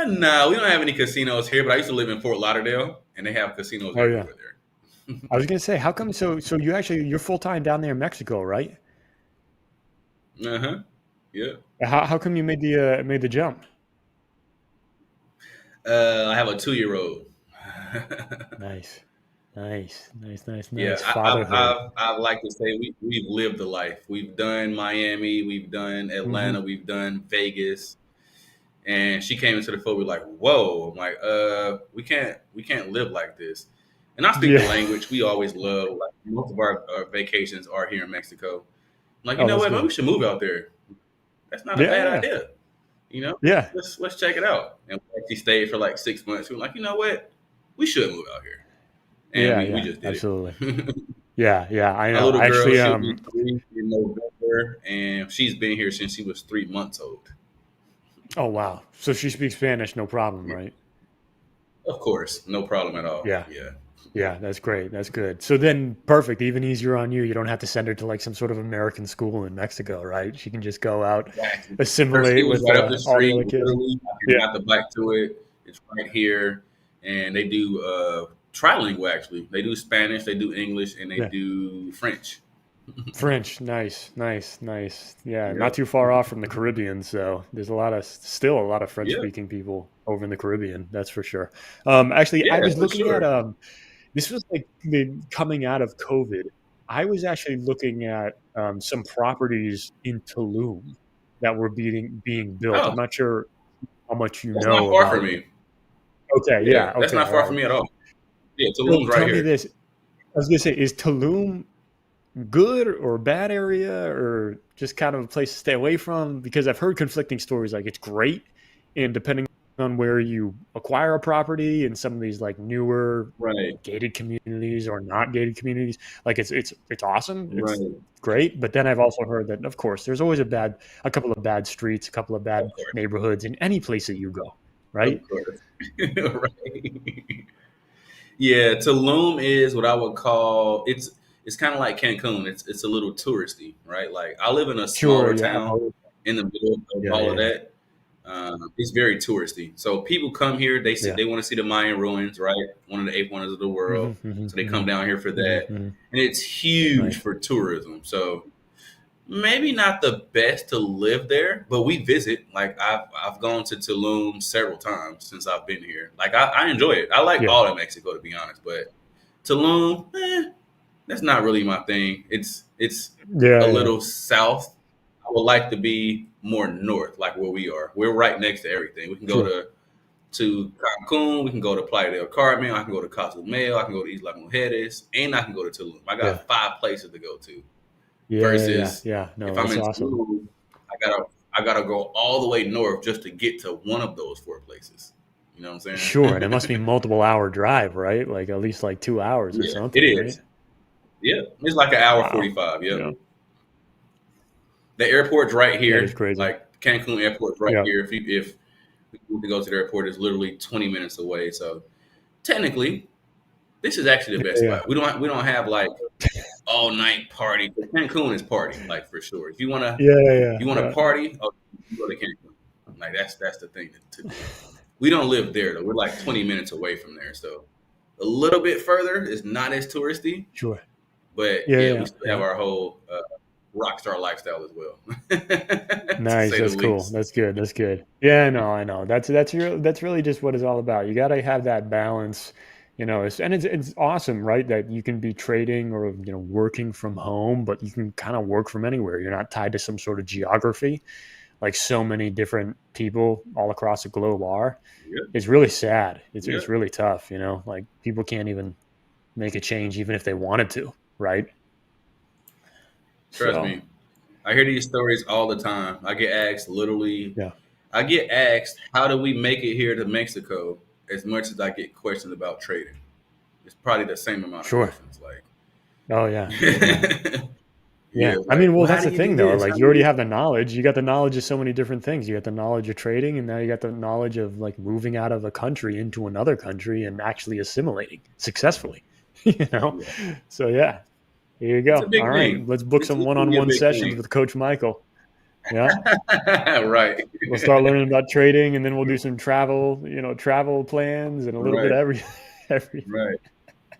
No, we don't have any casinos here, but I used to live in Fort Lauderdale, and they have casinos Oh yeah. everywhere there. I was gonna say, how come? So you're full time down there in Mexico, right? Uh huh. Yeah. How come you made the jump? I have a 2-year-old. Nice, nice, nice, nice, Yeah, nice. Fatherhood. I've like to say we've lived the life. We've done Miami, we've done Hmm. Atlanta, we've done Vegas, and she came into the field. We're like, whoa! I'm like, we can't live like this. And I speak the Yeah. language. We always love like most of our vacations are here in Mexico. I'm like, you Oh, know that's what? Maybe we good. should move out there. That's not a Yeah, bad yeah, idea. You know, yeah, let's check it out. And we actually stayed for like 6 months. We were like, you know what? We should move out here, and yeah, we yeah. just did Absolutely. it. Yeah, yeah. I My know. little girl, Actually, she'll be 3 in November, and she's been here since she was 3 months old. Oh wow. So she speaks Spanish, no problem, Yeah, right? of course, no problem at all. Yeah. Yeah, Yeah, that's great. That's good. So then, perfect. Even easier on you. You don't have to send her to like some sort of American school in Mexico, right? She can just go out, exactly. Her assimilate school's with right up the all the street. other kids. Literally, I can Yeah, ride the bike to it. It's right here, and they do trilingual. Actually, they do Spanish, they do English, and they yeah. do French. French, nice, nice, nice. Yeah, not Yep. too far off from the Caribbean, so there's still a lot of Yeah. French-speaking people over in the Caribbean. That's for sure. Actually, I Yeah, was for looking at sure. this was like coming out of COVID. I was actually looking at some properties in Tulum that were being built. I'm Oh, not sure how much you that's not know far from about. me. Okay, Yeah, yeah, that's okay, not all far from right. me at all. Yeah, So Tulum's right tell me here. this. I was gonna say, is Tulum good or bad area or just kind of a place to stay away from? Because I've heard conflicting stories. Like it's great, and depending on where you acquire a property in some of these like newer Right, gated communities or not gated communities, like it's awesome. It's right. great. But then I've also heard that of course there's always a couple of bad streets, a couple of Of bad course, neighborhoods in any place that you go, of right? course. Right. Yeah, Tulum is what I would call it's kind of like Cancun. It's a little touristy, right? Like I live in a Sure, smaller yeah. town in the middle of Yeah, all yeah, of yeah. that. It's very touristy. So people come here. Yeah. They want to see the Mayan ruins, right? One of the 8 wonders of the Hmm, world. hmm, So they hmm, come down here for hmm, that, hmm. and it's huge Nice. for tourism. So maybe not the best to live there, but we visit. Like I've gone to Tulum several times since I've been here. Like I enjoy it. I like Yeah. all of Mexico to be honest, but Tulum, that's not really my thing. It's a Yeah, yeah. little south. I would like to be more north, like where we are. We're right next to everything. We can go Sure. to Cancun. We can go to Playa del Carmen. I can go to Cozumel. I can go to Isla Mujeres, and I can go to Tulum. I Yeah. got 5 places to go to. Yeah, yeah, Versus yeah. if No, I'm that's in awesome. Tulum, I gotta go all the way north just to get to one of those 4 places. You know what I'm Sure, and it must be saying? multiple hour drive, right? Like at least like 2 hours or Yeah, it something, right? is. Yeah, it's like an hour Wow. 45. Yep. Yeah, The airport's right that is here. crazy. Like Cancun Airport's right Yeah, here. If we need to go to the airport, it's literally 20 minutes away. So technically, this is actually the best yeah, spot. We don't have like all night party. But Cancun is party, like for sure. If yeah, yeah, you want to yeah. party, oh, you go to Cancun. Like that's the thing to do. We don't live there though. We're like 20 minutes away from there, so a little bit further. It's not as touristy, Sure. but Yeah, yeah, we yeah, still have yeah. our whole rock star lifestyle as well, to Nice. say the That's cool. least. That's good. That's good. Yeah, no, I know. That's really just what it's all about. You got to have that balance, It's awesome, right? That you can be trading or working from home, but you can kind of work from anywhere. You're not tied to some sort of geography, like so many different people all across the globe are. Yep. It's really sad. It's Yep. really tough. Like people can't even make a change even if they wanted to, right? Trust So me. I hear these stories all the time. I get asked literally, yeah, I get asked, how do we make it here to Mexico as much as I get questions about trading? It's probably the same amount of sure. questions. Like, Oh yeah, yeah. yeah, Yeah. I like, mean, well, well, how that's do the you do thing though. this? How Like do you you already do have the knowledge. You got the knowledge of so many different things. You got the knowledge of trading, and now you got the knowledge of like moving out of a country into another country and actually assimilating successfully. you know? Yeah. So yeah, here you It's a go. All big right. thing. Let's book It's some literally a one-on-one big sessions thing. with Coach Michael. Yeah. Right. We'll start learning about trading and then we'll do some travel plans and a little bit Right. of everything. Right.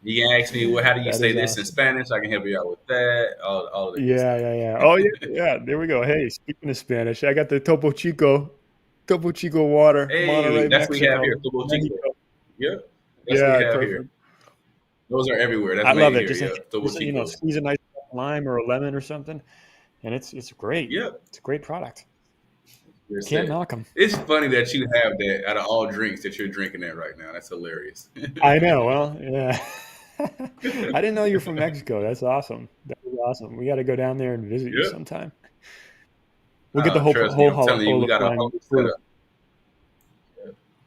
You can ask me, well, how do you That say is this in awesome. Spanish? I can help you out with that. All of the good Yeah, stuff. yeah, yeah. Oh, yeah, yeah. There we go. Hey, speaking of Spanish, I got the Topo Chico water, Hey, Monterrey, that's what we have here. Mexico. Tubo Chico. Mexico. Yep. That's what we Yeah, have here. perfect. Those are everywhere. That's I love made it. here. Yep. Tubo Just Chico. squeeze a nice lime or a lemon or something, and it's great. Yep. It's a great product. That's Can't it. knock them. It's funny that you have that out of all drinks that you're drinking that right now. That's hilarious. I know. Well, yeah. I didn't know you're from Mexico. That's awesome. That was awesome. We got to go down there and visit you Yep. sometime. We'll get the whole Trust me, whole I'm telling you, we Hola got a prime whole crew. setup.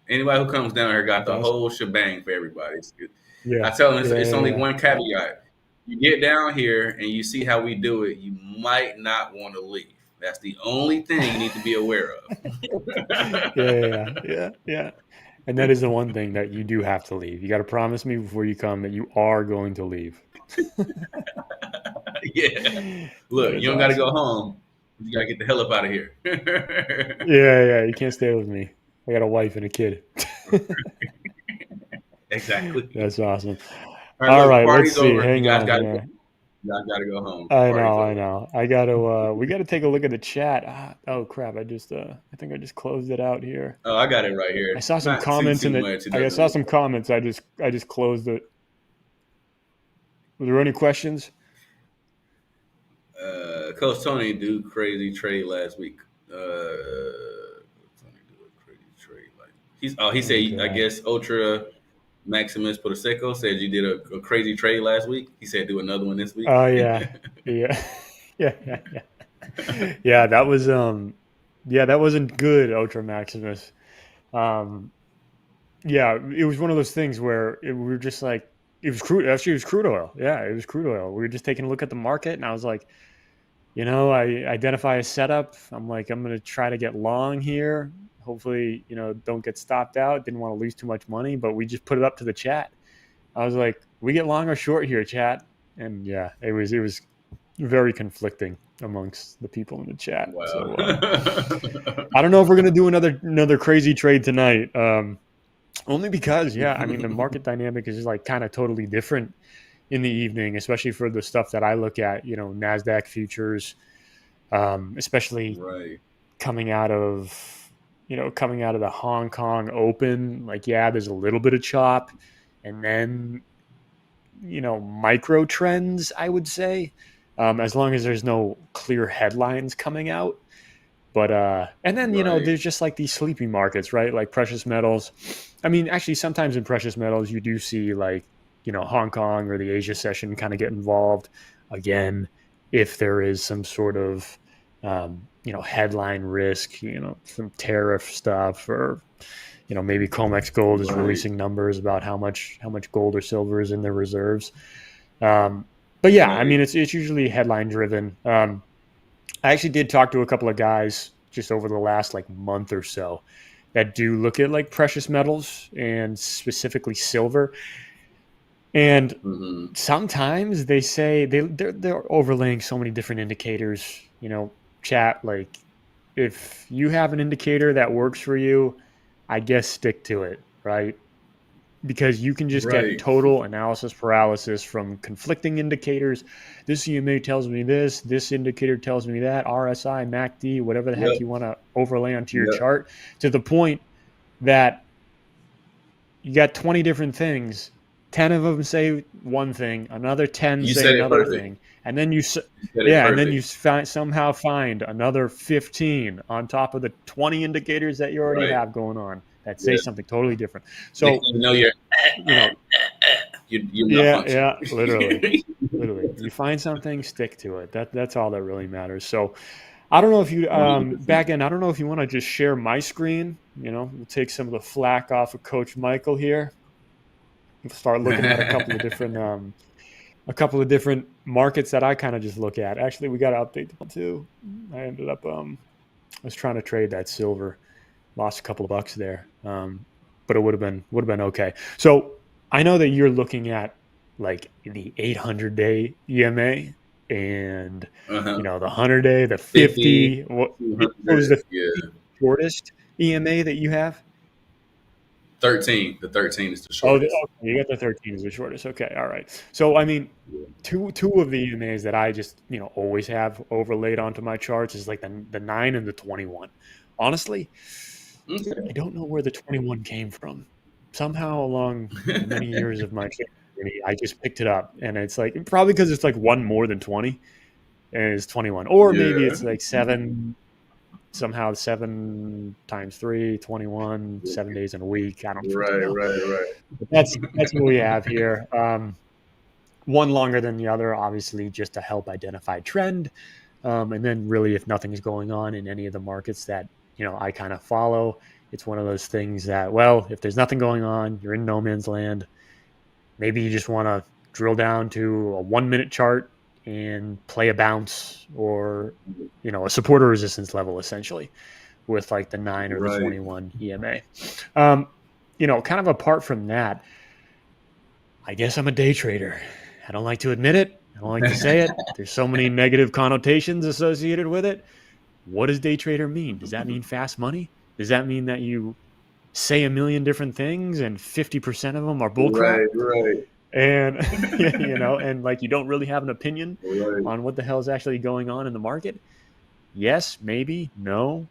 Anybody who comes down here got That's the awesome. whole shebang for everybody. I Yeah, tell them yeah, it's yeah, only yeah. one caveat. You get down here and you see how we do it, you might not want to leave. That's the only thing you need to be aware Yeah, of. yeah, yeah, yeah, yeah. And that is the one thing that you do have to leave. You got to promise me before you come that you are going to leave. Yeah. That Look, you is don't got to go awesome. home. You got to get the hell up out of here. Yeah, yeah. You can't stay with me. I got a wife and a kid. Exactly. That's awesome. All right, All look, right, let's party's see. over. You Hang guys on got to go. here. You guys got to go home. I Party's know, I over. know. I got to we got to take a look at the chat. Oh crap, I think I just closed it out here. Oh, I got it right I here. saw some Not too comments too in it. much. It I doesn't saw look some like. comments. I just closed it. Were there any questions? Coach Tony do crazy trade last week. Tony do a crazy trade like he Oh said I god. guess Ultra Maximus Potasecco said you did a crazy trade last week. He said do another one this week. Oh yeah. Yeah. Yeah, yeah, yeah. That was yeah, that wasn't good, Ultra Maximus. Um yeah, it was one of those things where we were just like it was crude actually it was crude oil. Yeah, it was crude oil. We were just taking a look at the market and I was like, I identify a setup. I'm like, I'm going to try to get long here. Hopefully, don't get stopped out. Didn't want to lose too much money, but we just put it up to the chat. I was like, we get long or short here, chat. And yeah, it was very conflicting amongst the people in the chat. Wow. So I don't know if we're going to do another crazy trade tonight. Only because, yeah, I mean, the market dynamic is just like kind of totally different in the evening, especially for the stuff that I look at, NASDAQ futures, especially Right. coming out of, the Hong Kong Open. Like, yeah, there's a little bit of chop and then, micro trends, I would say, as long as there's no clear headlines coming out. But and then Right. there's just like these sleepy markets, right? Like precious metals. I mean, actually, sometimes in precious metals you do see like Hong Kong or the Asia session kind of get involved again if there is some sort of headline risk, some tariff stuff, or maybe Comex Gold is Right. releasing numbers about how much gold or silver is in their reserves. Um, but yeah, I Right. mean, it's usually headline driven. I actually did talk to a couple of guys just over the last like month or so that do look at like precious metals and specifically silver. And Mm-hmm. sometimes they say they're overlaying so many different indicators, chat, like if you have an indicator that works for you, I guess stick to it, right? Because you can just get Right. total analysis paralysis from conflicting indicators. This EMA tells me this indicator tells me that, RSI, MACD, whatever the heck Yep. you want to overlay onto your Yep. chart, to the point that you got 20 different things, 10 of them say one thing, another 10 You say said it another perfect. thing, and then you You said it yeah, and then you perfect. somehow find another 15 on top of the 20 indicators that you already Right. have going on that say Yeah. something totally different. Next So, thing you know, you're you know, you're yeah, malfunctioning. yeah, literally. You find something, stick to it. That's all that really matters. So, I don't know if you 100%. back end. I don't know if you want to just share my screen. We'll take some of the flack off of Coach Michael here. We'll start looking at a couple of different markets that I kind of just look at. Actually, we got to update them too. I ended up I was trying to trade that silver, lost a couple of bucks there, but it would have been okay. So I know that you're looking at like the 800-day EMA and Uh-huh. the 100-day, the 50, 50. What was 200. the Yeah. shortest EMA that you have? 13. The 13 is the Oh, shortest. okay, you got the 13 as the shortest. Okay, all right. So I mean, two of the EMAs that I just always have overlaid onto my charts is like the 9 and the 21. Honestly, Okay. I don't know where the 21 came from. Somehow along the many years of my journey, I just picked it up, and it's like probably because it's like one more than 20, and it's 21, or maybe Yeah. it's like seven. Somehow 7 times 3, 21, 7 days in a week. I don't freaking Right, know. right, right. But that's what we have here. One longer than the other, obviously, just to help identify trend. And then, really, if nothing's going on in any of the markets that I kind of follow, it's one of those things that, well, if there's nothing going on, you're in no man's land. Maybe you just want to drill down to a 1 minute chart and play a bounce or a support or resistance level, essentially, with like the 9 or the Right. 21 EMA. Kind of apart from that, I guess I'm a day trader. I don't like to admit it. I don't like to say it. There's so many negative connotations associated with it. What does day trader mean? Does that mean fast money? Does that mean that you say a million different things and 50% of them are bullcrap? Right, right, And and like you don't really have an opinion right. on what the hell is actually going on in the market? Yes, maybe, no,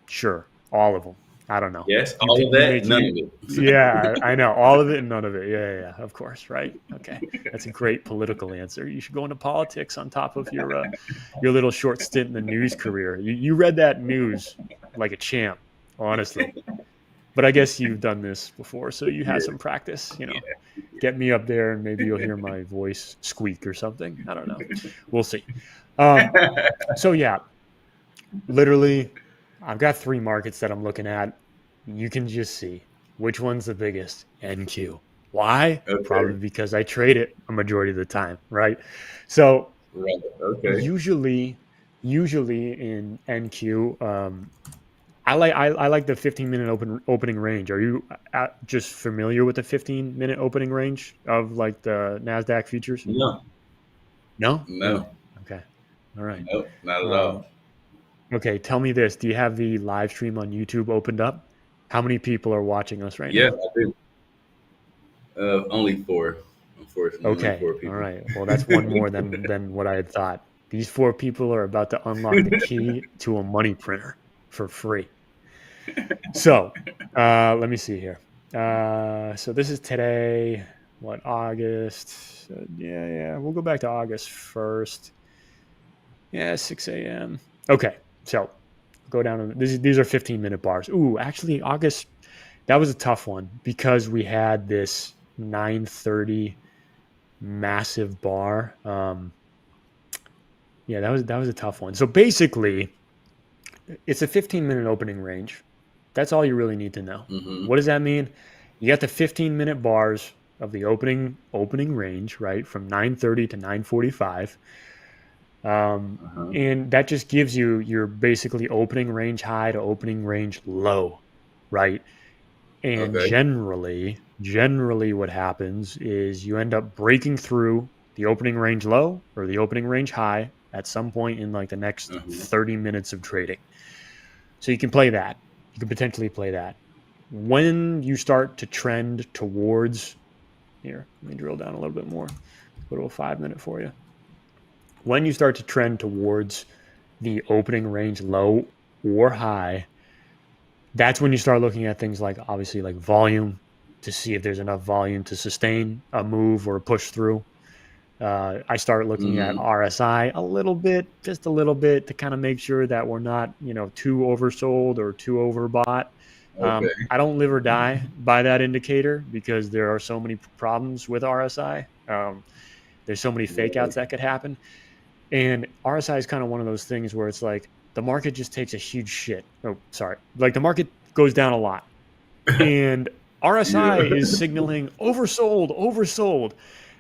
sure, all of them. I don't know. Yes, You all can of you that, make none you of it. Yeah, I know all of it and none of it. Yeah, yeah, yeah, of course, right? Okay, that's a great political answer. You should go into politics on top of your little short stint in the news career. You read that news like a champ, honestly. But I guess you've done this before, so you have Yeah, some practice. yeah. Get me up there, and maybe you'll hear my voice squeak or something. I don't know. We'll see. Um, so yeah, literally, I've got 3 markets that I'm looking at. You can just see which one's the biggest. NQ. Why? Okay. Probably because I trade it a majority of the time, right? So Right. Okay. usually, usually in NQ, I like the 15-minute opening range. Are you just familiar with the 15-minute opening range of like the Nasdaq futures? No, No, really? no, Okay, all right. no, not at Um, all. okay, tell me this: do you have the live stream on YouTube opened up? How many people are watching us right Yeah, now? I do. Only four. Unfortunately, only Okay, four all people. right. Well, that's one more than what I had thought. These 4 people are about to unlock the key to a money printer for free. So, let me see here. So this is today. What, August? Yeah. We'll go back to August 1st. Yeah, 6 a.m. Okay, so go down. These are 15-minute bars. Ooh, actually, August. That was a tough one because we had this 9:30 massive bar. Yeah, that was a tough one. So basically, it's a 15-minute opening range. That's all you really need to know. Mm-hmm. What does that mean? You got the 15-minute bars of the opening range, right, from 9:30 to 9:45. Uh-huh. And that just gives you your basically opening range high to opening range low, right? And Okay. generally what happens is you end up breaking through the opening range low or the opening range high at some point in like the next Uh-huh. 30 minutes of trading. So you can play that. You can potentially play that. When you start to trend towards here, let me drill down a little bit more. Go to a 5 minute for you. When you start to trend towards the opening range low or high, that's when you start looking at things like obviously like volume, to see if there's enough volume to sustain a move or a push through. I start looking at Mm-hmm. RSI a little bit, just a little bit, to kind of make sure that we're not, too oversold or too overbought. Okay. I don't live or die by that indicator because there are so many problems with RSI. There's so many fake outs Right. that could happen. And RSI is kind of one of those things where it's like the market just takes a huge shit. Oh, sorry. Like the market goes down a lot. And RSI Yeah. is signaling oversold, oversold.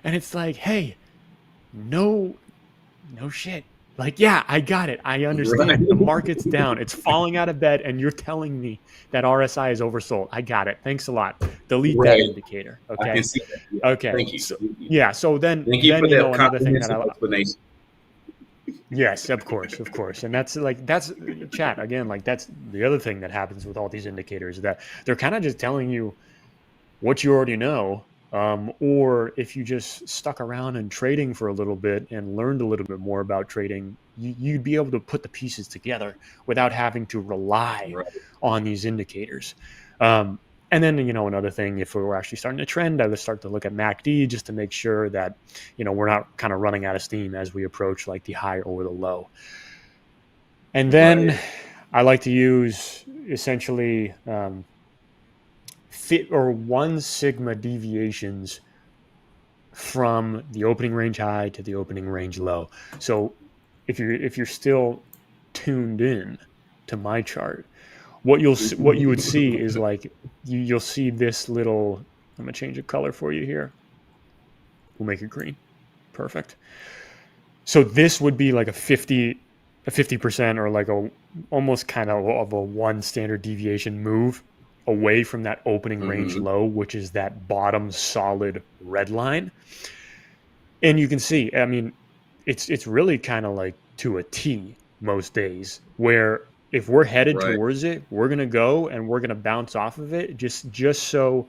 And it's like, hey, no, no shit. Like, yeah, I got it. I Right. understand. The market's down. It's falling out of bed, and you're telling me that RSI is oversold. I got it. Thanks a lot. Delete that Right. indicator. I can Okay. see that. Yeah. Okay. Thank you. So Thank you. yeah. So then, Thank you then for you that know another thing that comprehensive explanation. yes, of course, and that's chat again. Like that's the other thing that happens with all these indicators, that they're kind of just telling you what you already know. Or if you just stuck around and trading for a little bit and learned a little bit more about trading, you'd be able to put the pieces together without having to rely Right. on these indicators. Um, and then, another thing, if we were actually starting to trend, I would start to look at MACD just to make sure that, we're not kind of running out of steam as we approach like the high or the low. And then Right. I like to use essentially fit or 1 sigma deviations from the opening range high to the opening range low. So if you're still tuned in to my chart, what you would see is like you'll see this little. I'm gonna change the color for you here. We'll make it green. Perfect. So this would be like a 50% or like a almost kind of a one standard deviation move away from that opening range Mm-hmm. low, which is that bottom solid red line. And you can see, I mean, it's really kind of like to a T most days, where if we're headed Right. towards it, we're gonna go and we're gonna bounce off of it, just so,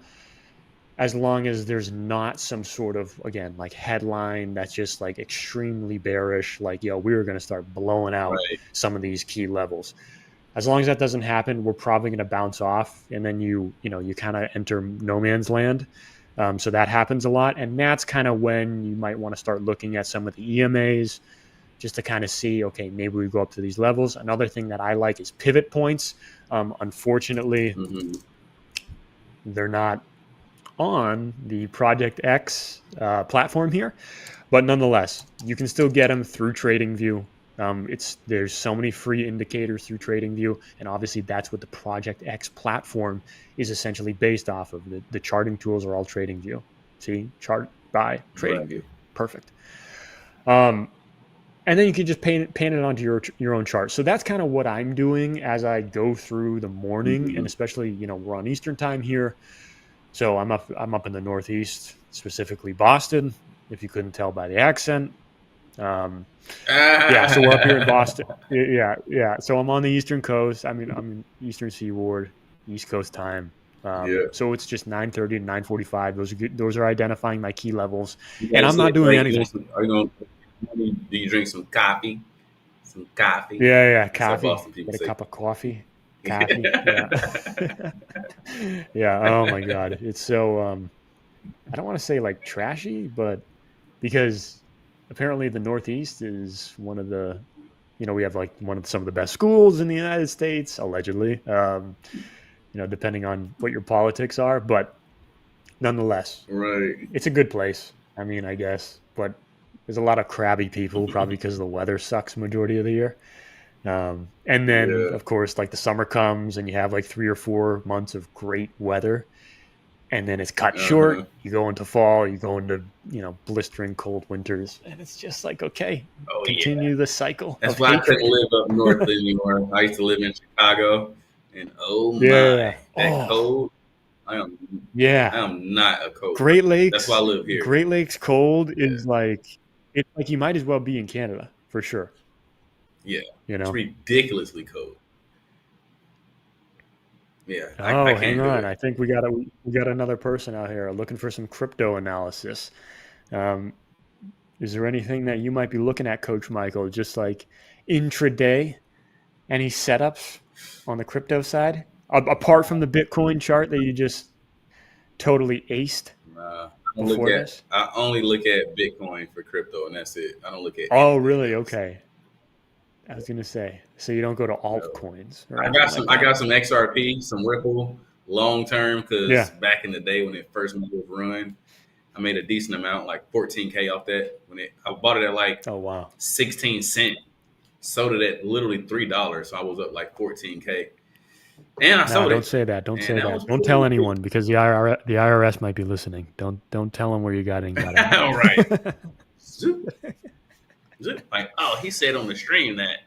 as long as there's not some sort of, again, like headline that's just like extremely bearish, like, yo, we were going to start blowing out Right. some of these key levels. As long as that doesn't happen, we're probably going to bounce off, and then you kind of enter no man's land. So that happens a lot, and that's kind of when you might want to start looking at some of the EMAs just to kind of see, okay, maybe we go up to these levels. Another thing that I like is pivot points. Unfortunately, Mm-hmm. they're not on the Project X platform here, but nonetheless, you can still get them through TradingView. There's so many free indicators through TradingView, and obviously that's what the Project X platform is essentially based off of. The charting tools are all TradingView. See, chart by Right. TradingView, perfect. Um, and then you can just paint it onto your own chart. So that's kind of what I'm doing as I go through the morning, and Mm-hmm. especially we're on Eastern time here. So I'm up in the Northeast, specifically Boston, if you couldn't tell by the accent. Um, yeah, so we're up here in Ah, Boston. Yeah, yeah. So I'm on the Eastern Coast. I mean, I'm in Eastern Seaboard, East Coast time. yeah. So it's just 9:30 to 9:45. Those are good. Those are identifying my key levels, You and gotta I'm say not it doing right. You want anything. some? Are you going? Do you drink some coffee? Some coffee. Yeah, yeah. That's how Coffee. Boston people Get a say. cup of coffee. Coffee. Yeah. Yeah. Oh my God. It's so. I don't want to say like trashy, but because apparently the Northeast is one of the, we have like some of the best schools in the United States, allegedly. Depending on what your politics are, but nonetheless, Right. it's a good place. I mean, I guess, but there's a lot of crabby people, probably because the weather sucks majority of the year. And then, Yeah. of course, like the summer comes and you have like 3 or 4 months of great weather, and then it's cut Uh huh. short. You go into fall, you go into blistering cold winters, and it's just like, okay, Oh yeah. continue the cycle That's of why I couldn't hatred. live up north anymore. I used to live in Chicago, and oh Yeah, yeah, yeah. my, that Oh, cold. I am. I yeah. am not a cold Great person. That's why I Lakes, live here. Great Lakes cold Yeah. is like, it's like you might as well be in Canada for sure. Yeah. You It's know. ridiculously cold. Yeah. I Oh, hang can't do on. it. I think we got another person out here looking for some crypto analysis. Um, is there anything that you might be looking at, Coach Michael? Just like intraday, any setups on the crypto side, apart from the Bitcoin chart that you just totally aced Nah, before this? I only look at Bitcoin for crypto, and that's it. I don't look at Oh, anything really? else. Okay. I was gonna say, so you don't go to No. altcoins or anything like I that? got some XRP, some Ripple, long term, because Yeah. back in the day when it first made its run, I made a decent amount, like 14K off that. I bought it at like Oh, wow. 16 cent, sold it at literally $3, so I was up like 14K, and I No, sold don't it, say that. Don't and say that that. was Don't tell cool. anyone because the IRS might be listening. Don't tell them where you got in, got out. All right, zoop, zoop. Like, oh, he said on the stream that.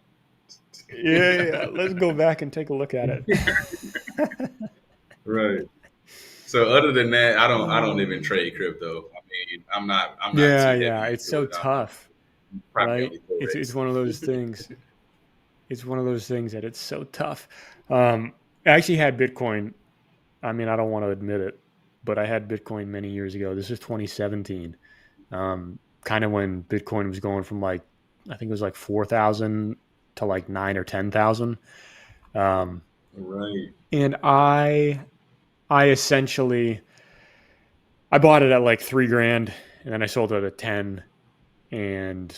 Yeah, yeah. Let's go back and take a look at it. Right. So other than that, I don't even Um, trade crypto. I mean, I'm not yeah, too yeah. heavy It's into so it. I'm tough, right? primarily It's Forex. one of those things. It's one of those things that it's so tough. I actually had Bitcoin. I mean, I don't want to admit it, but I had Bitcoin many years ago. This is 2017. Kind of when Bitcoin was going from like, I think it was like 4,000 to like 9 or 10,000. Um, Right. and I essentially, I bought it at like 3 grand and then I sold it at 10. And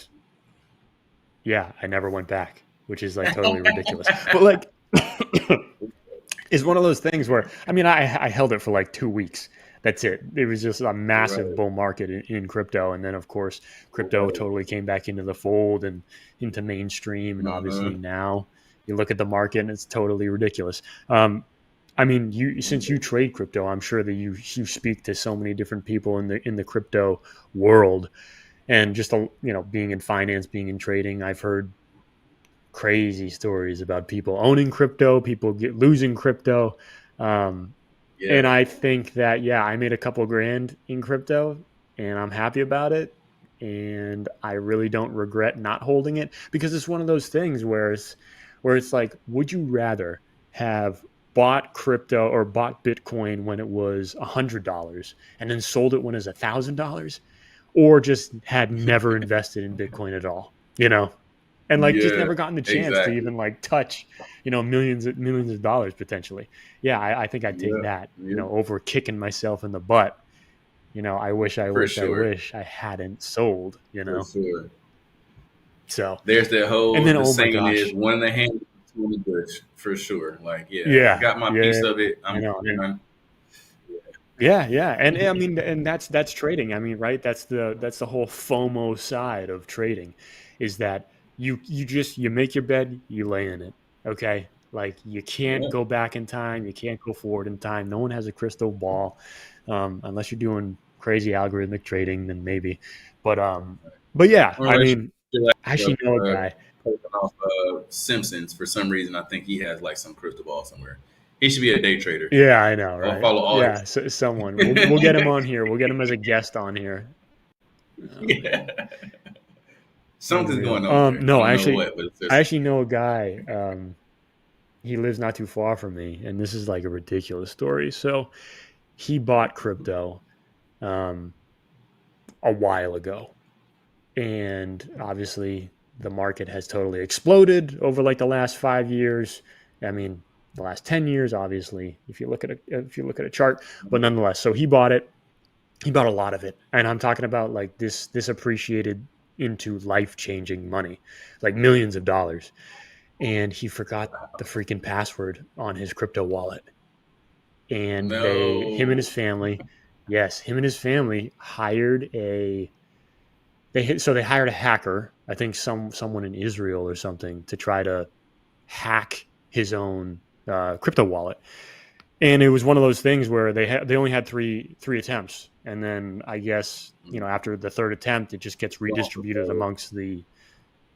yeah, I never went back, which is like totally ridiculous. But like, it's one of those things where, I mean, I held it for like 2 weeks. That's it. It was just a massive Right. bull market in crypto. And then, of course, crypto Right. totally came back into the fold and into mainstream. And Uh-huh. obviously now you look at the market and it's totally ridiculous. I mean, since you trade crypto, I'm sure that you speak to so many different people in the crypto world, and just being in finance, being in trading, I've heard crazy stories about people owning crypto, people losing crypto. Um, and Yeah. I think that, yeah, I made a couple grand in crypto and I'm happy about it. And I really don't regret not holding it because it's one of those things where it's like, would you rather have bought crypto or bought Bitcoin when it was $100 and then sold it when it was $1,000, or just had never invested in Bitcoin at all, and like just Yeah. never gotten the chance to Exactly. even like touch, millions of dollars potentially. Yeah, I think I'd take Yeah. that, Yeah. over kicking myself in the butt. I wish, I For wish, I sure. wish I hadn't sold. For sure. So, There's that and whole then, the oh my saying is gosh, one in the hand, two in the bush. For sure. Like, yeah, I yeah, got my yeah, piece of it. I I'm know. done. Yeah, yeah, and I mean, and that's trading. I mean, right? That's the whole FOMO side of trading, is that you make your bed, you lay in it. Okay, like you can't Yeah. go back in time, you can't go forward in time. No one has a crystal ball, unless you're doing crazy algorithmic trading, then maybe. But yeah, Or I unless mean, you like I actually know a guy. person off Simpsons for some reason. I think he has like some crystal ball somewhere. He should be a day trader. Yeah, I know, I'll right? follow all Yeah, his. so, someone we'll get him on here. We'll get him as a guest on here. Oh Yeah. man. Something's Unreal. going on there. I No, don't know actually, what, but it's I just actually know a guy. He lives not too far from me, and this is like a ridiculous story. So he bought crypto um, a while ago, and obviously the market has totally exploded over like the last 5 years. I mean, the last 10 years, obviously, if you look at a chart, but nonetheless. So he bought it. He bought a lot of it, and I'm talking about like this appreciated into life changing money, like millions of dollars, and he forgot the freaking password on his crypto wallet. And him and his no. family, yes, him and his family hired they hired a hacker, I think someone in Israel or something, to try to hack his own crypto wallet. And it was one of those things where they only had three attempts, and then I guess after the third attempt, it just gets redistributed amongst the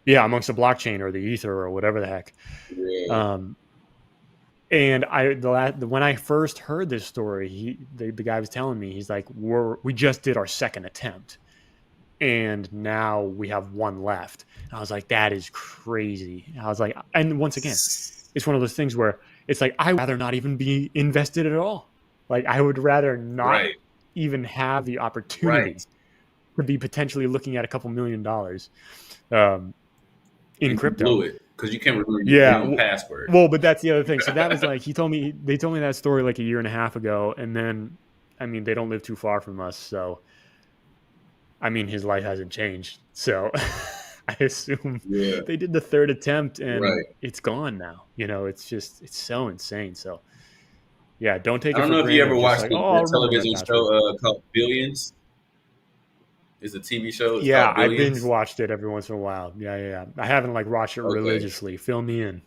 blockchain or the ether or whatever the heck. Yeah. Um, And when I first heard this story, the guy was telling me, he's like, we just did our second attempt, and now we have one left. And I was like, that is crazy. I was like, and once again, it's one of those things where it's like I would rather not even be invested at all. Like I would rather not Right. even have the Right. opportunity to be potentially looking at a couple $1 million um, in And you blew crypto. it because you can't remember your Yeah. own password. Well, but that's the other thing. So that was like they told me that story like a year and a half ago, and then I mean, they don't live too far from us, so I mean, his life hasn't changed. So I assume Yeah, they did the third attempt and right. it's gone now. It's so insane. So yeah, don't take I it don't for know if you ever granted. Just watched like, oh, I'll that remember my television password. show called Billions. It's a TV show. It's Yeah, called I binge Billions. watched it every once in a while. Yeah. I haven't like watched it Okay. religiously. Fill me in.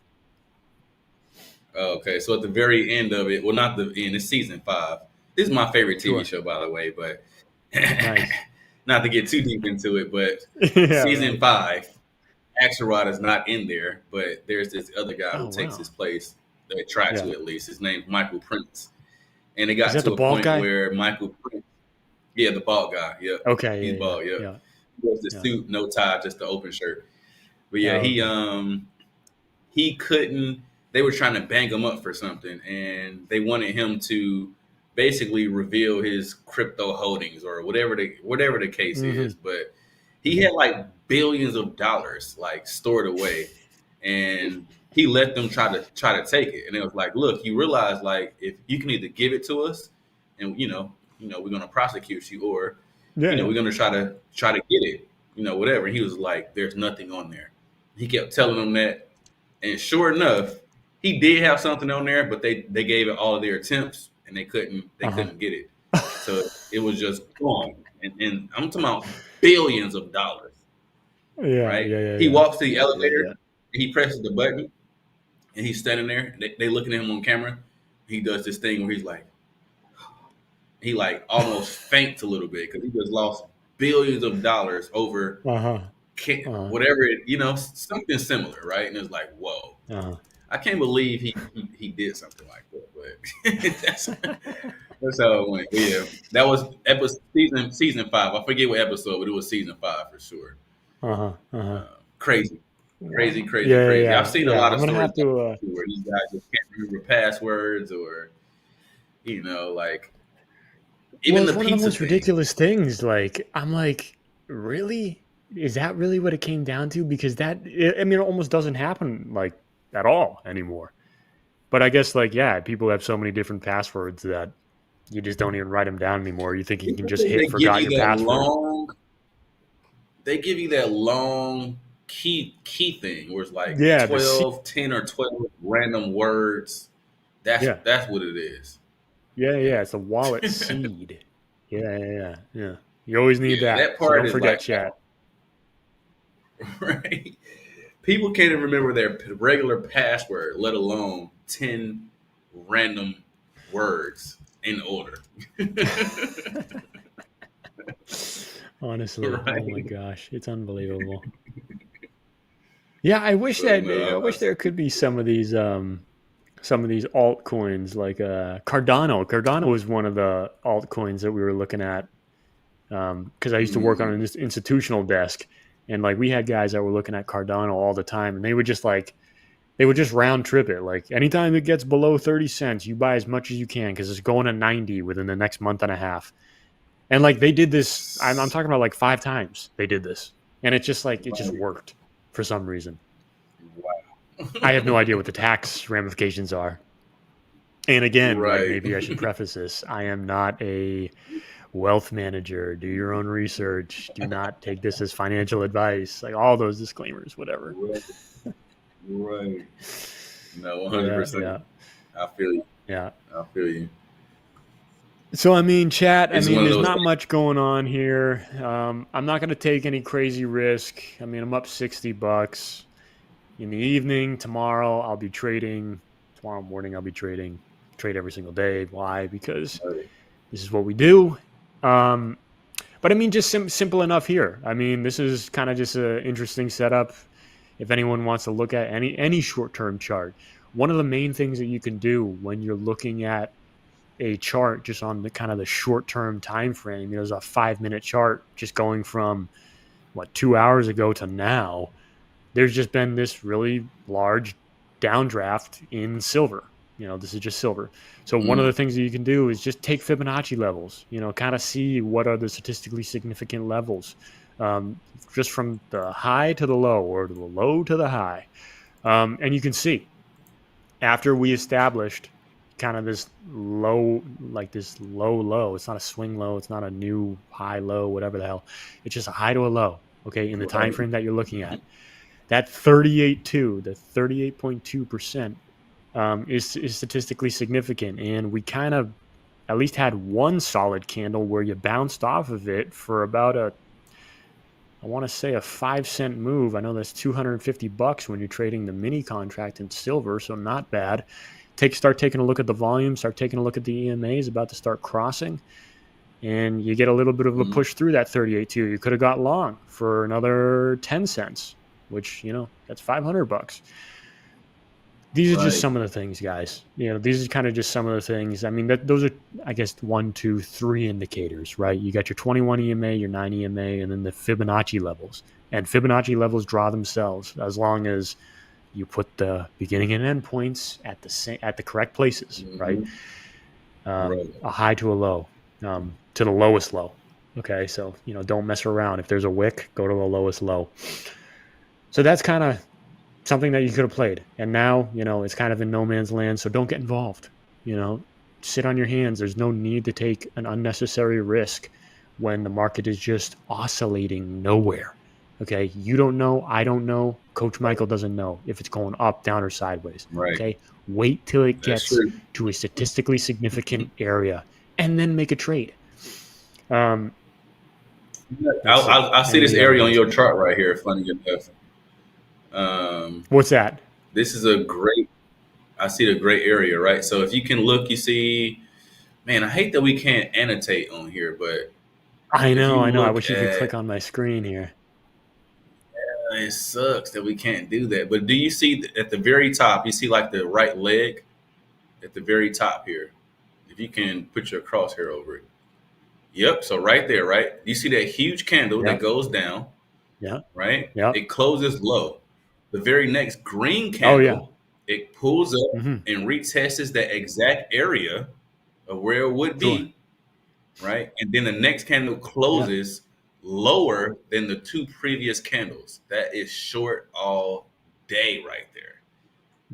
Okay. So at the very end of it, well, not the end. It's season 5. This is my favorite TV Sure. show, by the way. But Nice. not to get too deep into it, but Yeah, season right. 5, Axelrod is not in there, but there's this other guy Oh who takes wow. his place. They try Yeah. to, at least. His name's Michael Prince, and it Is got that the to a bald point guy? where Michael Prince, yeah, the bald guy, yep, he's Okay, bald, yep. yeah. He wears the Yeah. suit, no tie, just the open shirt. But yeah, Oh, okay. he couldn't. They were trying to bang him up for something, and they wanted him to basically reveal his crypto holdings or whatever the case Mm-hmm. is. But he Mm-hmm. had like billions of dollars like stored away, and he let them try to take it. And it was like, look, you realize like if you can either give it to us, and we're gonna prosecute you, or Yeah, yeah. we're gonna try to get it, whatever. And he was like, there's nothing on there. He kept telling them that, and sure enough, he did have something on there, but they gave it all of their attempts, and they Uh-huh. couldn't get it. So it was just gone, and I'm talking about billions of dollars, Yeah, right? yeah, yeah, He yeah. walks to the Yeah, elevator, yeah. and he presses the button, and he's standing there. They looking at him on camera. He does this thing where he's like, he like almost faints a little bit because he just lost billions of dollars over Uh-huh. Uh-huh. whatever something similar, right? And it's like, whoa. Uh-huh. I can't believe he did something like that, but that's how it went. But yeah, that was season 5. I forget what episode, but it was season 5 for sure. Uh-huh. Uh-huh. Crazy, crazy, Wow. crazy, Yeah, yeah, crazy. I've yeah. seen a Yeah. lot I'm of gonna stories have like to that too, where these guys just can't remember passwords, or like well, even it's the one of the pizza most thing. ridiculous things. Like, I'm like, really? Is that really what it came down to? Because I mean, it almost doesn't happen like at all anymore. But I guess like, yeah, people have so many different passwords that you just don't even write them down anymore. You think you can People just think hit they give forgot you your that password. long. They give you that long key thing where it's like Yeah, 12, 10, or 12 random words. That's yeah. that's what it is. Yeah. It's a wallet seed. Yeah. You always need Yeah, that. that So part don't is forget like, chat. right? People can't even remember their regular password, let alone 10 random words in order. Honestly, oh my Right? gosh, it's unbelievable. Yeah, So I no, wish there could be some of these altcoins like Cardano. Cardano was one of the altcoins that we were looking at because I used to work on an institutional desk, and like we had guys that were looking at Cardano all the time, and they would just round trip it. Like anytime it gets below 30 cents, you buy as much as you can because it's going to 90 within the next month and a half. And like they did this, I'm talking about like 5 times they did this, and it just like it just right, worked for some reason. I have no wow. idea what the tax ramifications are. And again, like Right. maybe I should preface this: I am not a wealth manager. Do your own research. Do not take this as financial advice. Like all those disclaimers, whatever. Right. Right. No, Yeah, 100%. yeah, I feel you. yeah. I feel you. So I mean, chat. I It's mean, one of there's those not things. much going on here. I'm not going to take any crazy risk. I mean, I'm up $60 in the evening. Tomorrow, I'll be trading. Tomorrow morning, I'll be trading. Trade every single day. Why? Because Right. this is what we do. Um, but I mean, just simple enough here. I mean, this is kind of just an interesting setup. If anyone wants to look at any short term chart, one of the main things that you can do when you're looking at a chart just on the kind of the short term time frame. There's a 5 minute chart just going from what 2 hours ago to now. There's just been this really large downdraft in silver. This is just silver. So one of the Mm. things that you can do is just take Fibonacci levels. Kind of see what are the statistically significant levels, just from the high to the low or the low to the high, and you can see after we established kind of this low, like this low. It's not a swing low. It's not a new high low, whatever the hell. It's just a high to a low. Okay, in the time Right. frame that you're looking at, that 38.2, the 38.2% is statistically significant, and we kind of at least had one solid candle where you bounced off of it for about a, I want to say, a 5 cent move. I know that's $250 when you're trading the mini contract in silver, so not bad. Start taking a look at the volume, start taking a look at the EMAs about to start crossing, and you get a little bit of a Mhm. push through that 38.2. You could have got long for another 10 cents, which, that's $500. These are just Right. some of the things, guys. These are kind of just some of the things. I mean, those are, I guess, one, two, three indicators, right? You got your 21 EMA, your 9 EMA, and then the Fibonacci levels. And Fibonacci levels draw themselves as long as you put the beginning and end points at the correct places, right? Hmm. Right. A high to a low, to the lowest low. Okay, so don't mess around. If there's a wick, go to the lowest low. So that's kind of something that you could have played. And now, it's kind of in no man's land. So don't get involved. You know, sit on your hands. There's no need to take an unnecessary risk when the market is just oscillating nowhere. Okay. You don't know. I don't know. Coach Right. Michael doesn't know if it's going up, down, or sideways. Right. Okay. Wait till it That's gets true. to a statistically significant area and then make a trade. Um, let's see. I see this Any other area on ones? your chart right here. Funny enough, um, What's that? this is a great. I see the gray area, right? So if you can look, you see. Man, I hate that we can't annotate on here, but I if know. you I know. I look wish you could click at, on my screen here. it sucks that we can't do that. But do you see at the very top? You see like the right leg at the very top here. If you can put your crosshair over it. Yep. So right there, right? You see that huge candle that Yep. goes down, Yep. right? Yep. It closes low. The very next green Oh yeah. candle, it pulls up Hmm. and retests that exact area of where it would Sure. be, right? And then the next candle Yeah. closes lower than the two previous candles. That is short all day right there.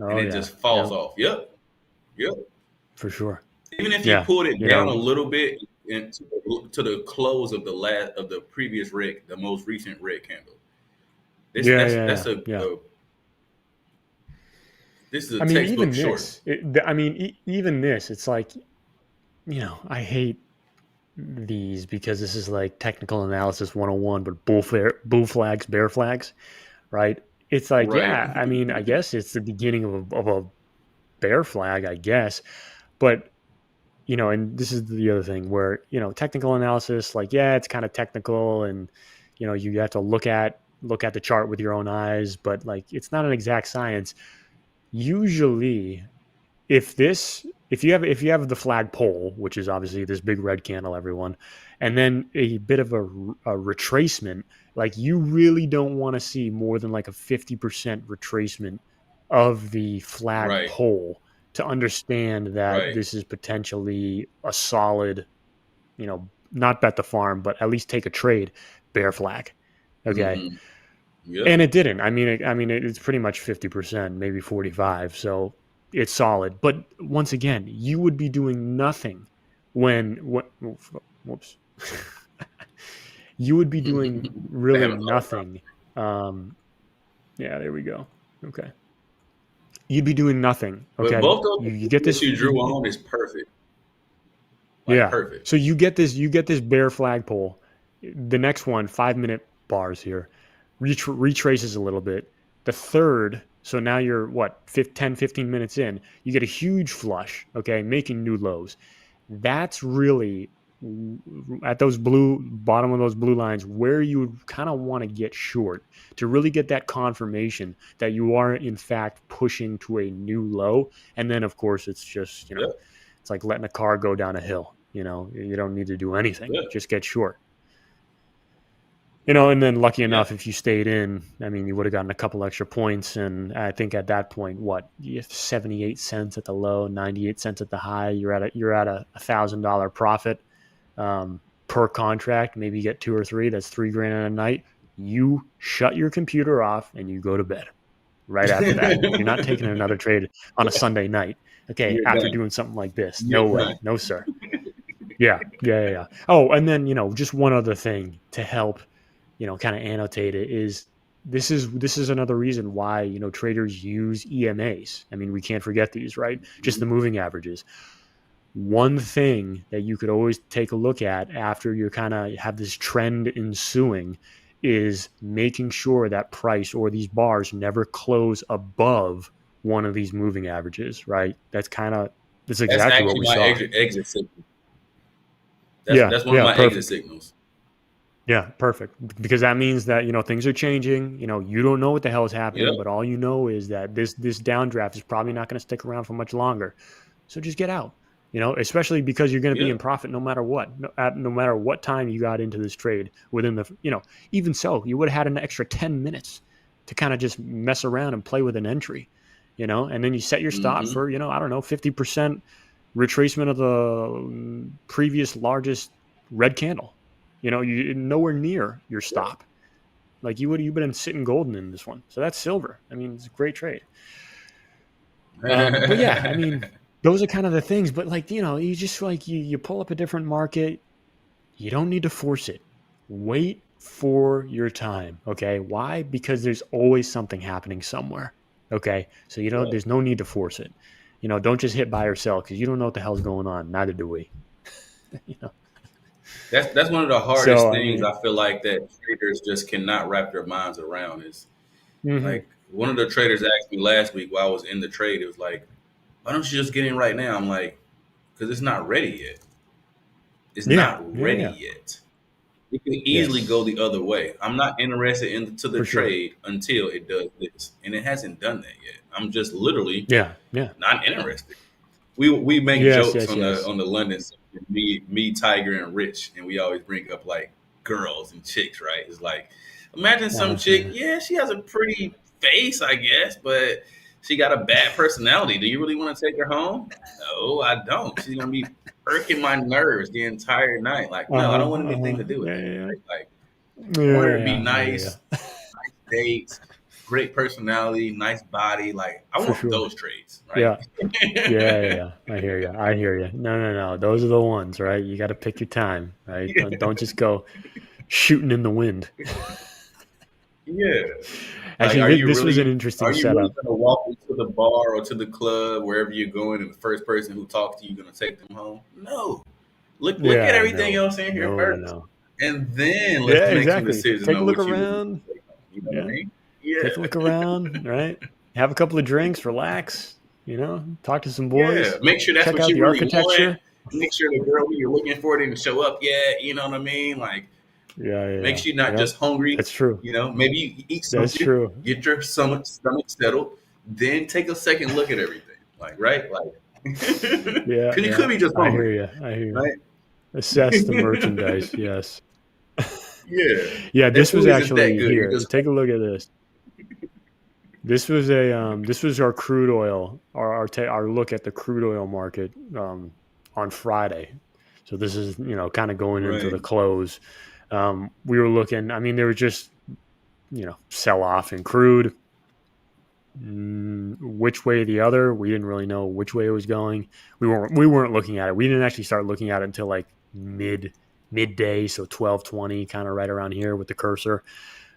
And Oh it yeah. just falls Yep. off. Yep. Yep. For sure. Even if you Yeah. pulled it You down a know. little bit to the close of the previous red, the most recent red candle. This Yeah. that's Yeah. that's Yeah. Yeah. this is a I mean, textbook even short. this. I mean, even this. It's like, I hate these because this is like technical analysis 101, but bull flags, bear flags, right? It's like, Right. yeah. I mean, I guess it's the beginning of a bear flag, I guess, but and this is the other thing where, technical analysis, like, yeah, it's kind of technical, and you have to look at the chart with your own eyes, but like it's not an exact science. Usually, if you have the flag pole, which is obviously this big red candle, everyone, and then a bit of a retracement, like you really don't want to see more than like a 50% retracement of the flag Right. pole to understand that Right. this is potentially a solid, not bet the farm, but at least take a trade bear flag. Okay. Hmm. Yep. And it didn't. It's pretty much 50%, maybe 45. So it's solid. But once again, you would be doing nothing when what whoops. You would be doing They really having a hard time. nothing. Um, yeah, there we go. Okay. You'd be doing nothing. But Okay. both of You them get that this you drew on is perfect. Like yeah. perfect. So you get this bear flagpole. The next one, 5 minute bars here, retraces a little bit. The third, so now you're what, 10, 15 minutes in, you get a huge flush, okay, making new lows. That's really at those blue bottom of those blue lines where you kind of want to get short to really get that confirmation that you are in fact pushing to a new low. And then of course it's just, Yep. it's like letting a car go down a hill. You don't need to do anything. Yep. Just get short. And then lucky Yep. enough, if you stayed in, I mean, you would have gotten a couple extra points. And I think at that point, what, you have 78 cents at the low, 98 cents at the high. You're at a $1,000 profit per contract. Maybe you get two or three. That's $3,000 in a night. You shut your computer off and you go to bed right after that. You're not taking another trade on a Sunday night. Okay, You're after done. doing something like this, no You're way, done. no sir. Yeah. Oh, and then just one other thing to help, kind of annotate it is this is another reason why traders use EMAs. I mean, we can't forget these, right? Just the moving averages. One thing that you could always take a look at after you kind of have this trend ensuing is making sure that price or these bars never close above one of these moving averages, right? That's That's exactly what actually we my saw. exit signal. Yeah, That's one of yeah, my exit perfect. signals. Yeah, perfect. Because that means that things are changing. You don't know what the hell is happening, Yep. but all you know is that this downdraft is probably not going to stick around for much longer. So just get out. Especially because you're going to be in Yep. profit no matter what. No matter what time you got into this trade within even so, you would have had an extra 10 minutes to kind of just mess around and play with an entry, and then you set your stop Mm-hmm. for, I don't know, 50% retracement of the previous largest red candle. You nowhere near your stop. Like you've been sitting golden in this one. So that's silver. I mean, it's a great trade. But yeah, I mean, those are kind of the things. But like, you just like you pull up a different market. You don't need to force it. Wait for your time. Okay. Why? Because there's always something happening somewhere. Okay. So Yep. there's no need to force it. Don't just hit buy or sell because you don't know what the hell's going on. Neither do we. you know. That's one of the hardest So I things mean, I feel like that traders just cannot wrap their minds around is mm-hmm. like one of the traders asked me last week while I was in the trade, it was like, why don't you just get in right now? I'm like, because it's not ready yet. It's Yeah, not yeah, ready yeah. yet. It can easily go Yes, the other way. I'm not interested into the for sure. trade until it does this. And it hasn't done that yet. I'm just literally Yeah, yeah. not interested. We make Yes, jokes yes, on the yes. London section, me, Tiger, and Rich, and we always bring up like girls and chicks, right? It's like imagine some chick, Uh-huh. yeah, she has a pretty face, I guess, but she got a bad personality. Do you really want to take her home? No, I don't. She's gonna be irking my nerves the entire night. Like, no, I don't want anything to do with Yeah, that. yeah, Right? Like, I want her yeah, to be yeah. I hear nice, you. dates, great personality, nice body. Like, I For want sure. those traits, right? Yeah, yeah. I hear you. I hear you. No, no, no. Those are the ones, right? You got to pick your time, right? Don't just go shooting in the wind. Yeah. Like, Actually, this was an are interesting you really setup. going to walk into the bar or to the club, wherever you're going, and the first person who talks to you going to take them home? No. Look at Yeah, everything no, else in here no, no, first, no. and then let's Yeah, make some exactly. decisions Take a on look what you really around. want to take home. You know what I Yeah, mean? take a Yeah. look around. Right. Have a couple of drinks. Relax. Talk to some Yeah. boys. Make sure that's Check what out you the really want. architecture. Make sure the girl who you're looking for didn't show up yet. You know what I mean? Like, Yeah, yeah, make yeah. sure you're not Yep. just hungry. That's true. Maybe you eat That's something, true. get your stomach settled, then take a second look at everything. Like, right? Like, Yeah, because you yeah. could be just I hear hungry, you. I hear you. right? Assess the merchandise. Yes. Yeah, Yeah, that this was food isn't that actually good. You're here. just Take a look at this. This was our crude oil, our look at the crude oil market on Friday. So this is kind of going into right. the close. We were looking. I mean, there was just sell off in crude. Which way or the other, we didn't really know which way it was going. We weren't looking at it. We didn't actually start looking at it until like midday, so 12:20, kind of right around here with the cursor.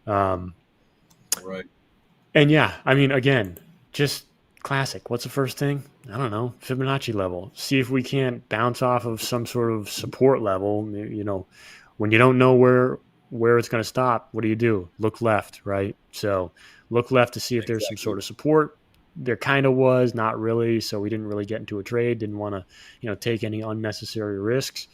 Um, Right. and yeah, I mean, again, just classic. What's the first thing? I don't know. Fibonacci level. See if we can't bounce off of some sort of support level. When you don't know where it's going to stop, what do? Look left, right? So look left to see if there's some Exactly. sort of support. There kind of was, not really. So we didn't really get into a trade. Didn't want to, take any unnecessary risks.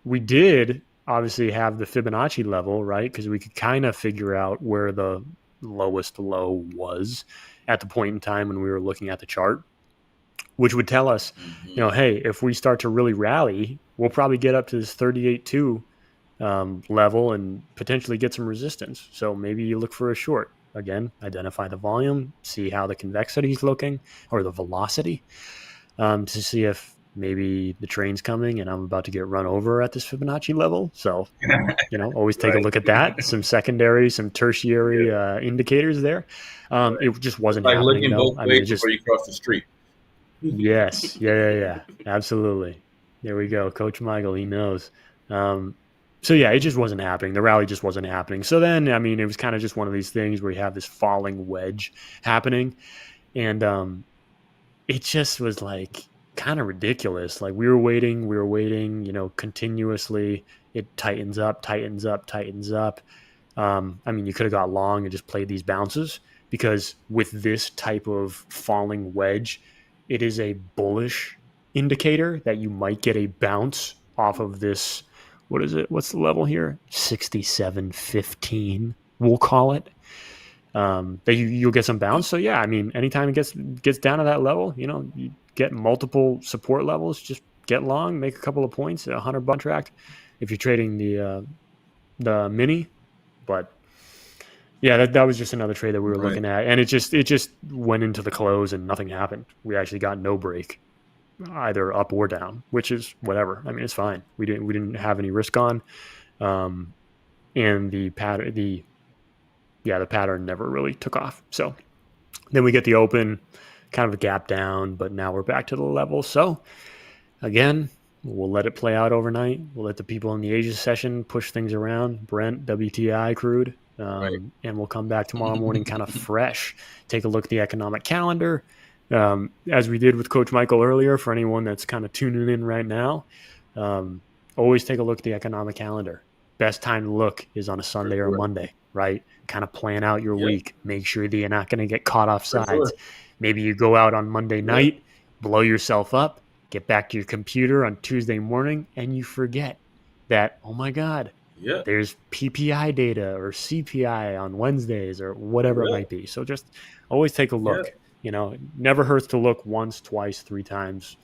We did obviously have the Fibonacci level, right? Because we could kind of figure out where the lowest low was at the point in time when we were looking at the chart, which would tell us, Hmm. hey, if we start to really rally, we'll probably get up to this 38.2 level and potentially get some resistance. So maybe you look for a short. Again, identify the volume, see how the convexity is looking or the velocity, to see if maybe the train's coming and I'm about to get run over at this Fibonacci level. So, always take a Right. look at that. Some secondary, some tertiary Yeah. indicators there. Right. It just It's wasn't like happening looking though. both I mean, ways it before just you cross the street. Yes. Yeah. Absolutely. There we go. Coach Michael, he knows. Um, so yeah, it just wasn't happening. The rally just wasn't happening. So then, I mean, it was kind of just one of these things where you have this falling wedge happening, and it just was like kind of ridiculous. Like we were waiting, continuously. It tightens up, tightens up, tightens up. I mean, you could have got long and just played these bounces because with this type of falling wedge, it is a bullish indicator that you might get a bounce off of this. What is it? What's the level here? 67.15, we'll call it. That you'll get some bounce. So yeah, I mean, anytime it gets down to that level, you get multiple support levels, just get long, make a couple of points, 100 buck contract if you're trading the mini. But yeah, that was just another trade that we were Right. looking at, and it just went into the close and nothing happened. We actually got no break, either up or down, which is whatever. I mean, it's fine. We didn't have any risk on, um, and the pattern never really took off. So then we get the open, kind of a gap down, but now we're back to the level. So again, we'll let it play out overnight. We'll let the people in the Asia session push things around. Brent, WTI crude. Right. And we'll come back tomorrow morning kind of fresh. Take a look at the economic calendar. As we did with Coach Michael earlier, for anyone that's kind of tuning in right now, um, always take a look at the economic calendar. Best time to look is on a For Sunday or a sure. Monday, right? Kind of plan out your Yep. week. Make sure that you're not going to get caught off For sure. sides. Maybe you go out on Monday Yep. night, blow yourself up, get back to your computer on Tuesday morning, and you forget that, oh my God, Yep. there's PPI data or CPI on Wednesdays or whatever it Yep. might be. So just always take a look. Yep. It never hurts to look once, twice, three times.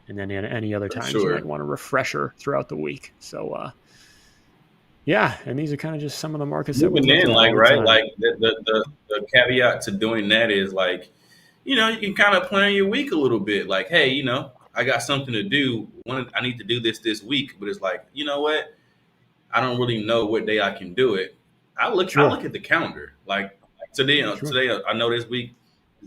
And then any other For times you might sure. want a refresher throughout the week. So, yeah. And these are kind of just some of the markets that we Even look then, at like all the right, time. like the caveat to doing that is like, you can kind of plan your week a little bit. Like, hey, I got something to do. I need to do this week, but it's like, you know what? I don't really know what day I can do it. I Sure. look at the calendar. Like today, Sure. today I know this week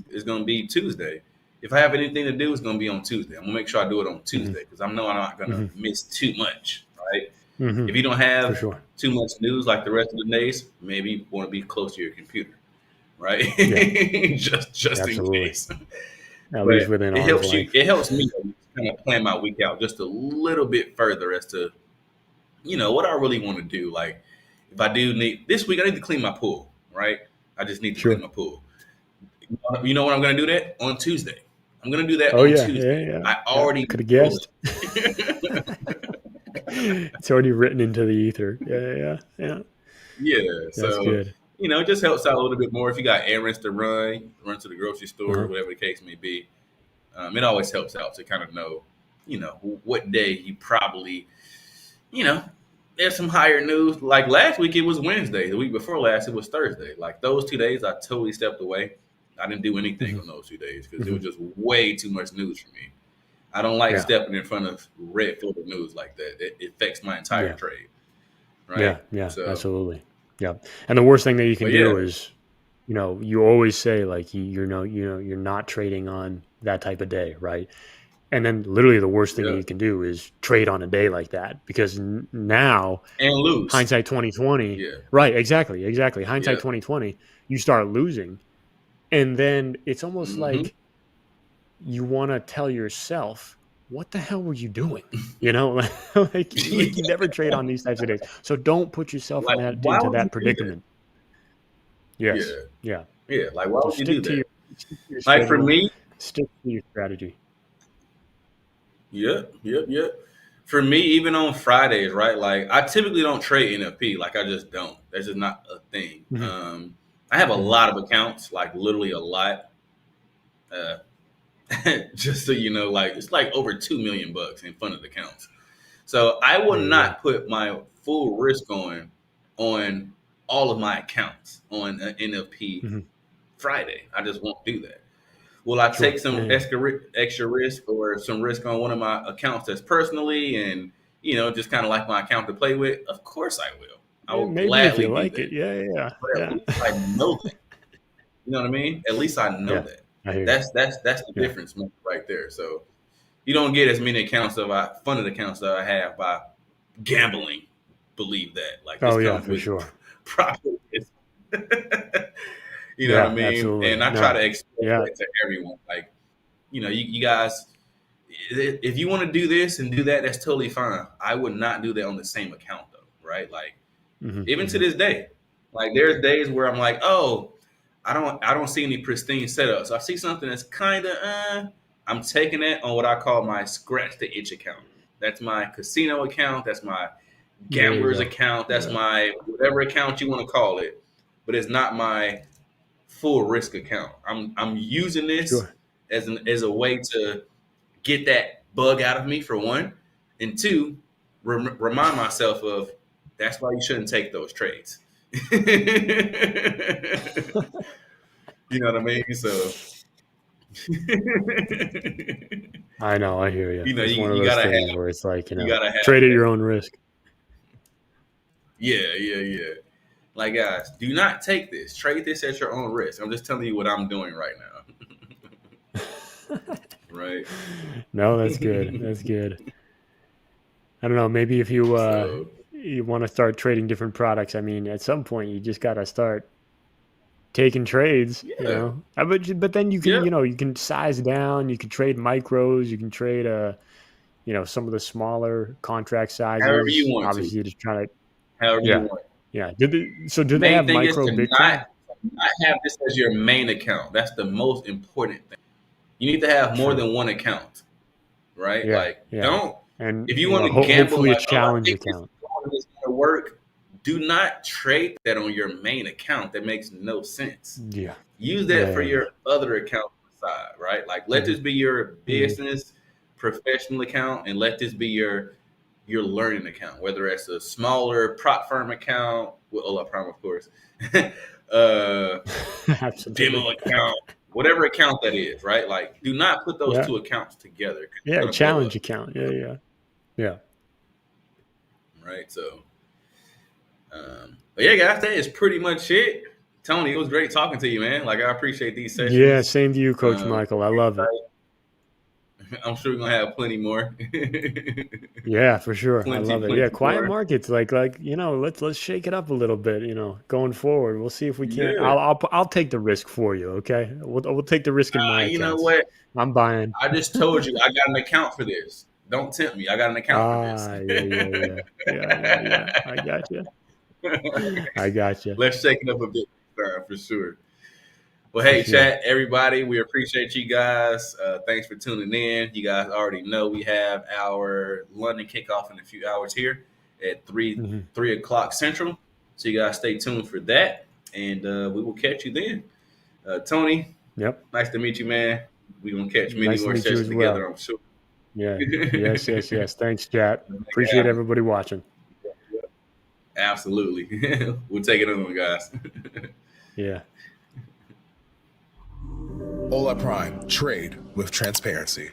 is going to be Tuesday. If I have anything to do, it's going to be on Tuesday. I'm gonna make sure I do it on Hmm. Tuesday because I know I'm not going to Hmm. miss too much. Right? Hmm. If you don't For have sure. too much news like the rest of the days, maybe you want to be close to your computer, right? Yeah. just in Absolutely. case. At least But within it arm's helps you. length. It helps me kind of plan my week out just a little bit further as to what I really want to do. Like if I do need this week, I need to clean my pool, right? I just need to clean Sure. my pool. You know what I'm going to do that on Tuesday. I'm going to do that Oh, on yeah. Yeah. Tuesday. Yeah. I Yeah. already Could have know guessed. it. It's already written into the ether. Yeah. Yeah, That's so good. it just helps out a little bit more if you got errands to run to the grocery store, Uh-huh. whatever the case may be. It always helps out to kind of know, what day you probably, you know, there's some higher news. Like last week, it was Wednesday. The week before last, it was Thursday. Like those 2 days, I totally stepped away. I didn't do anything Hmm. on those 2 days because it Hmm. was just way too much news for me. I don't like Yeah. stepping in front of red filtered news like that. It affects my entire Yeah. trade, right? Yeah. So, Absolutely. Yeah. And the worst thing that you can but yeah, do is, you always say like you're not trading on that type of day, right? And then literally the worst thing that yeah, you can do is trade on a day like that because now and lose. hindsight 2020, Yeah, right? Exactly. Hindsight yeah. 2020, you start losing, and then it's almost Hmm. like you want to tell yourself, what the hell were you doing? You know, like you never trade on these types of days. So don't put yourself in Like, that why into would you that do that? predicament. Yeah, Yes. Yeah. yeah. Like, why So would you do that? stick to your Like for schedule, me, stick to your strategy. yep. For me, even on Fridays, right? Like, I typically don't trade NFP. Like, I just don't. That's just not a thing. Hmm. I have a Hmm. lot of accounts, like literally a lot. Uh, just so you know, like it's like over 2 million bucks in funded accounts. So I will There you go. not put my full risk on all of my accounts on an NFP Hmm. Friday. I just won't do that. Will I take Sure. some extra risk or some risk on one of my accounts that's personally and just kind of like my account to play with? Of course I will. I Yeah, will maybe if gladly you do like it. that. Yeah. But at Yeah. least I know that. You know what I mean? At least I know Yeah. that. I hear you. That's the Yeah. difference right there. So you don't get as many funded accounts that I have by gambling. Believe that. Like this Oh yeah, comes for with sure. profit. You know what I Yeah, mean? absolutely. And I try No. to express Yeah. that to everyone. Like, you guys, if you want to do this and do that, that's totally fine. I would not do that on the same account though, right? Like, Hmm. even to Hmm. this day, like there's days where I'm like, oh, I don't see any pristine setups. So I see something that's kind of I'm taking it on what I call my scratch the itch account. That's my casino account. That's my There you gambler's go. account. That's Yeah. my whatever account you want to call it. But it's not my full risk account. I'm using this Sure. as a way to get that bug out of me for one, and two, remind myself of that's why you shouldn't take those trades. You know what I mean? So I know. I hear you. It's one of you those gotta have things where it's like, you gotta have trade at that. your own risk. Yeah. Like guys, do not take this. Trade this at your own risk. I'm just telling you what I'm doing right now. Right. No, that's good. That's good. I don't know. Maybe if you So you want to start trading different products, I mean, at some point you just got to start taking trades. yeah, But then you can yeah. you can size down. You can trade micros. You can trade some of the smaller contract However you sizes. want to. Obviously, just trying to However you yeah want. yeah. Do they Main have thing is micro to Bitcoin? not have this as your main account. That's the most important thing. You need to have more True. than one account, right? Yeah Like, yeah. don't And if you want to gamble, hopefully a like, oh, I challenge think this is account. going to work. Do not trade that on your main account. That makes no sense. Yeah Use that yeah for yeah yeah. your other account on the side, right? Like, let Hmm. this be your Hmm. business professional account, and let this be your learning account, whether it's a smaller prop firm account with Ola Prime, of course, uh, Absolutely. demo account, whatever account that is, right? Like, do not put those Yeah two accounts together because it's yeah. going to blow Challenge up, account. Yeah yeah yeah. right? So, but yeah, guys, that is pretty much it. Tony, it was great talking to you, man. Like, I appreciate these Yeah, sessions. same to you, Coach Um, Michael. I love it. I'm sure we're gonna have plenty more, Yeah, for sure. I plenty, love it. Yeah, plenty quiet more. markets, let's shake it up a little bit. Going forward. We'll see if we can't. Yeah. I'll take the risk for you. Okay, we'll take the risk in my You know accounts. what? I'm buying. I just told you I got an account for this. Don't tempt me. I got an account for this. Yeah, yeah, yeah, yeah. I got you. I got you Let's shake it up a bit this time for sure. Well, for hey, sure. chat, everybody, we appreciate you guys. Thanks for tuning in. You guys already know we have our London kickoff in a few hours here at Hmm. 3 o'clock Central. So you guys stay tuned for that, and we will catch you then. Tony, Yep. nice to meet you, man. We're gonna catch many Nice to more meet you sessions as together, well. I'm sure. Yeah. Yes, yes, Make yes. Thanks, chat. it Appreciate happen. everybody watching. Absolutely. We'll take it on, guys. Yeah. Hola Prime. Trade with transparency.